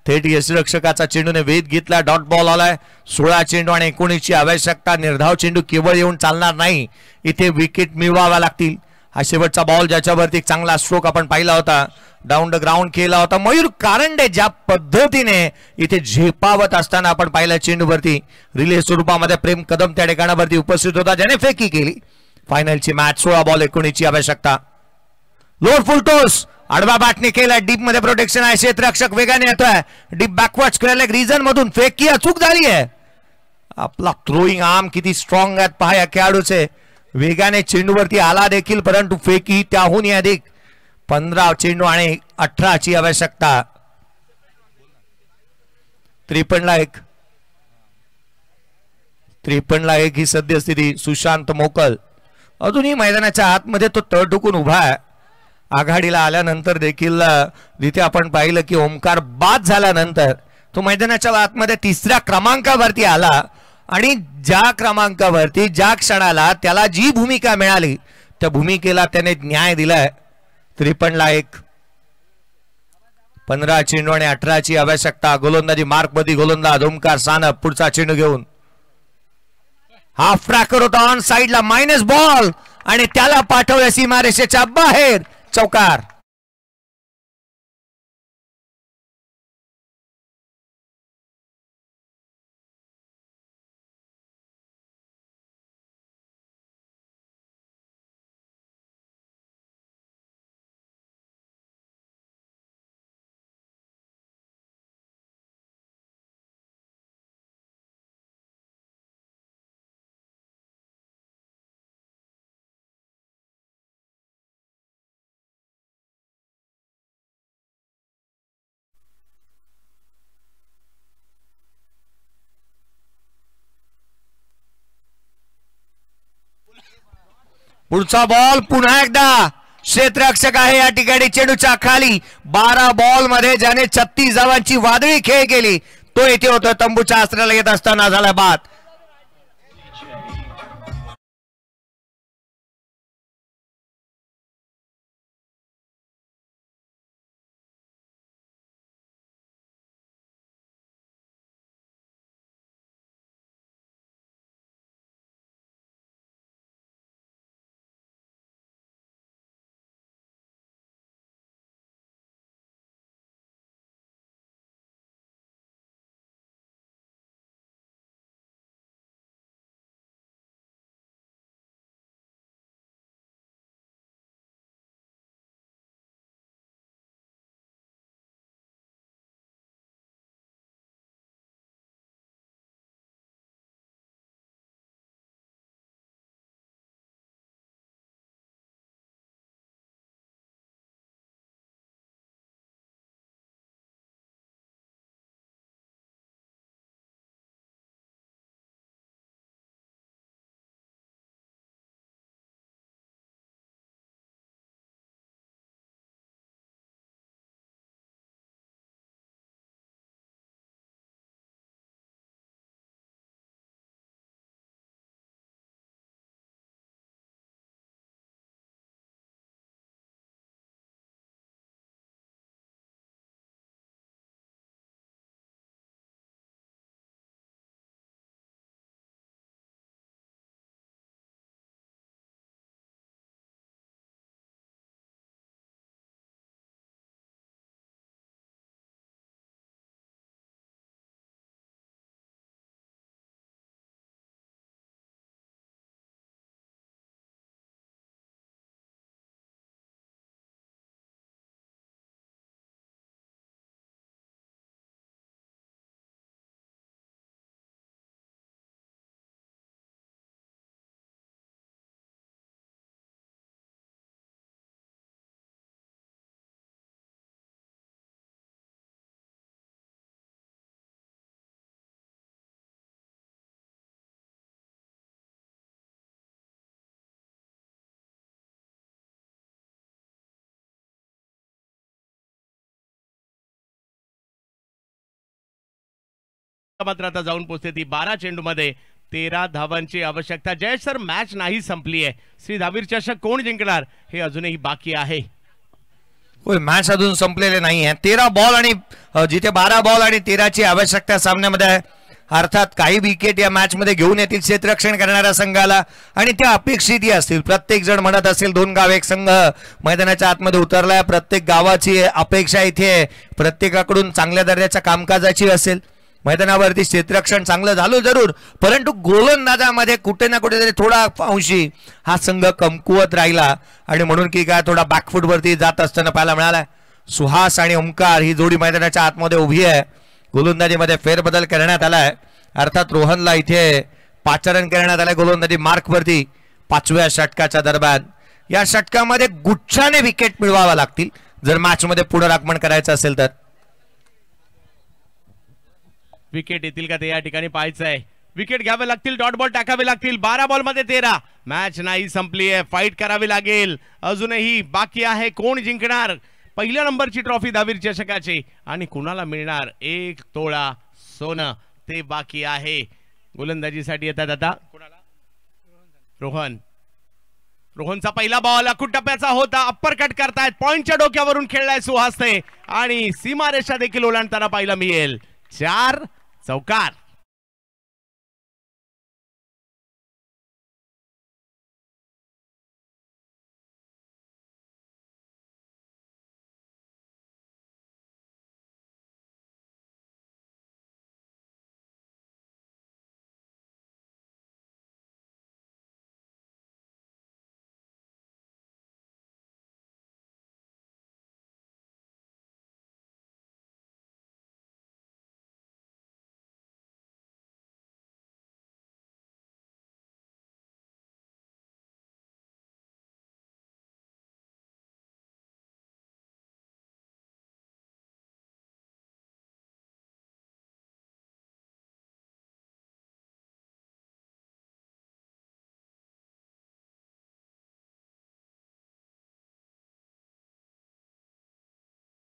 थेट यष्टिरक्षकाचा चेंडूने वेध घेतला. डॉट बॉल आलाय. 16 चेंडू आणि 19 ची आवश्यकता. निर्धाव चेंडू केवळ येऊन चालणार नाही, इथे विकेट मिळवाव्या लागतील. हा शेवटचा बॉल ज्याच्यावरती चांगला स्ट्रोक आपण पाहिला होता. डाऊन द ग्राउंड केला होता. मयूर कारंडे ज्या पद्धतीने इथे झेपावत असताना आपण पाहिलं चेंडूवरती रिले स्वरूपामध्ये प्रेम कदम त्या ठिकाणावरती उपस्थित होता, ज्याने फेकी केली. फायनलची मॅच. 16 बॉल 19 ची आवश्यकता. लोअर फुल टॉस आडवा बॅटने केला. डीप मध्ये प्रोटेक्शन आहे. क्षेत्ररक्षक वेगाने येतोय. Deep backward square leg region मधून फेकी अचूक झाली आहे. आपला थ्रोईंग आर्म किती स्ट्रॉंग आहेत पहा या खेळाडूचे. वेगाने चेंडूवरती आला देखील, परंतु फेकी त्याहूनही अधिक. 15 चेंडू आणि 18 ची आवश्यकता. 53 ला 1. 53 ला 1 ही सद्यस्थिती. सुशांत मोकल अजूनही मैदानाच्या आतमध्ये तो तळ ठोकून उभा आहे. आघाडीला आल्यानंतर देखील जिथे आपण पाहिलं की ओमकार बाद झाल्यानंतर तो मैदानाच्या आतमध्ये 3ऱ्या क्रमांकावरती आला आणि ज्या क्रमांकावरती ज्या क्षणाला त्याला जी भूमिका मिळाली त्या भूमिकेला त्याने न्याय दिलाय. 53 ला 1. 15 चेंडू आणि 18 ची आवश्यकता. गोलंदाजी मार्क मध्ये गोलंदाज ओमकार सानप. पुढचा चेंडू घेऊन हाफ ट्रॅकर होता ऑन साइडला. मायनस बॉल आणि त्याला पाठवलं सीमारेषेच्या बाहेर. चौकार. पुढचा बॉल पुन्हा एकदा क्षेत्ररक्षक आहे या ठिकाणी चेंडूच्या खाली. 12 बॉल मध्ये ज्याने 36 धावांची वादळी खेळ केली तो येथे होता. तंबूच्या आश्रयाला येत असताना झाला बाद. मात्र आता जाऊन पोहोचते ती 12 चेंडूमध्ये 13 धावांची आवश्यकता. जयेश सर, मॅच नाही संपली आहे. श्री धावीर चषक कोण जिंकणार हे अजूनही बाकी आहे. होय, मॅच अजून संपलेले नाही आहे. 13 बॉल आणि जिथे 12 बॉल आणि 13ची आवश्यकता सामन्यामध्ये आहे. अर्थात काही विकेट या मॅच मध्ये घेऊन येतील क्षेत्ररक्षण करणाऱ्या संघाला आणि त्या अपेक्षितही असतील. प्रत्येक जण म्हणत असेल 2 गाव एक संघ मैदानाच्या आतमध्ये उतरलाय. प्रत्येक गावाची अपेक्षा इथे प्रत्येकाकडून चांगल्या दर्जाच्या कामकाजाची असेल. मैदानावरती क्षेत्ररक्षण चांगलं झालं जरूर, परंतु गोलंदाजामध्ये कुठे ना कुठेतरी थोडा अंशी हा संघ कमकुवत राहिला आणि म्हणून की काय थोडा बॅकफूट वरती जात असताना पाहायला मिळाला. सुहास आणि ओंकार ही जोडी मैदानाच्या आतमध्ये उभी आहे. गोलंदाजीमध्ये फेरबदल करण्यात आलाय. अर्थात रोहनला इथे पाचारण करण्यात आलंय गोलंदाजी मार्कवरती 5व्या षटकाच्या दरम्यान. या षटकामध्ये गुच्छाने विकेट मिळवाव्या लागतील जर मॅच मध्ये पुनरागमन करायचं असेल तर. विकेट येतील का ते या ठिकाणी पाहायचं आहे. विकेट घ्यावे लागतील, डॉट बॉल टाकावे लागतील. 12 बॉल मध्ये 13. मॅच नाही संपली आहे, फाईट करावी लागेल. अजूनही बाकी आहे. कोण जिंकणार पहिल्या नंबरची ट्रॉफी धावीर चषकाची आणि कुणाला मिळणार 1 तोळा सोनं ते बाकी आहे. गोलंदाजीसाठी येतात आता कुणाला? रोहन. रोहनचा पहिला बॉल अकुट टप्प्याचा होता. अप्पर कट करतायत. पॉइंटच्या डोक्यावरून खेळलाय सुहासने आणि सीमारेषा देखील ओलांडताना पाहायला मिळेल. 4 चौकार.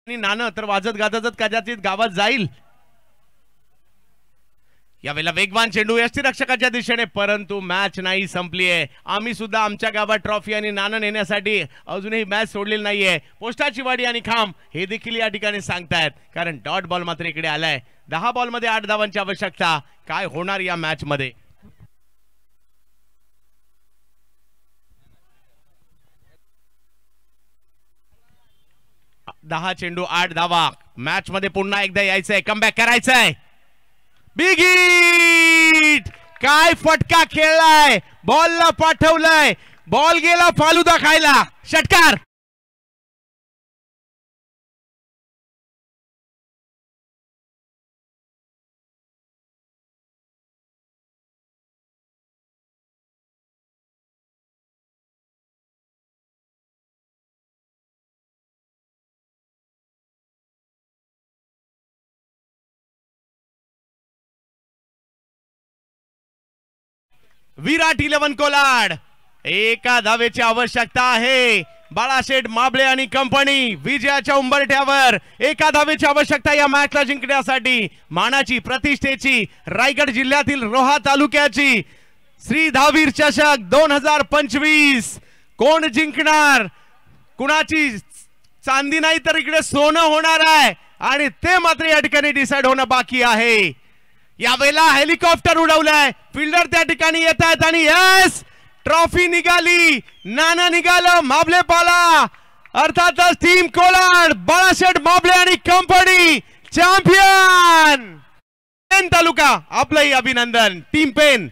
नाणं तर वाजत गाजतच कदाचित गावात जाईल. यावेळेला वेगवान चेंडू यष्टीरक्षकाच्या दिशेने, परंतु मॅच नाही संपली आहे. आम्ही सुद्धा आमच्या गावात ट्रॉफी आणि नाणं नेण्यासाठी अजूनही मॅच सोडलेली नाहीये. पोस्टाची वाडी आणि खांब हे देखील या ठिकाणी सांगतायत, कारण डॉट बॉल मात्र इकडे आलाय. 10 बॉल मध्ये 8 धावांची आवश्यकता. काय होणार या मॅच मध्ये? दहा चेंडू 8 धावा. मॅच मध्ये पुन्हा एकदा यायचंय, कमबॅक करायचंय. Big hit! काय फटका खेळलाय, बॉलला पाठवलाय, बॉल गेला फालुदा खायला. षटकार. विराट 11 कोलाड. एका धावेची आवश्यकता आहे. बाळाशेठ माबळे आणि कंपनी विजयाच्या उंबरठ्यावर. एका धावेची आवश्यकता या मॅचला जिंकण्यासाठी. मानाची, प्रतिष्ठेची, रायगड जिल्ह्यातील रोहा तालुक्याची श्री धावीर चषक 2025 कोण जिंकणार? कुणाची चांदी नाही तर इकडे सोनं होणार आहे आणि ते मात्र या ठिकाणी डिसाइड होणं बाकी आहे. यावेळेला हेलिकॉप्टर उडवलाय, फिल्डर त्या ठिकाणी येत आहेत आणि यस, ट्रॉफी निघाली, नाणं निघालं. माबले पाला अर्थातच टीम कोलाड, बाळाशेठ माबले आणि कंपनी चॅम्पियन. पेन तालुका आपलंही अभिनंदन. Team pen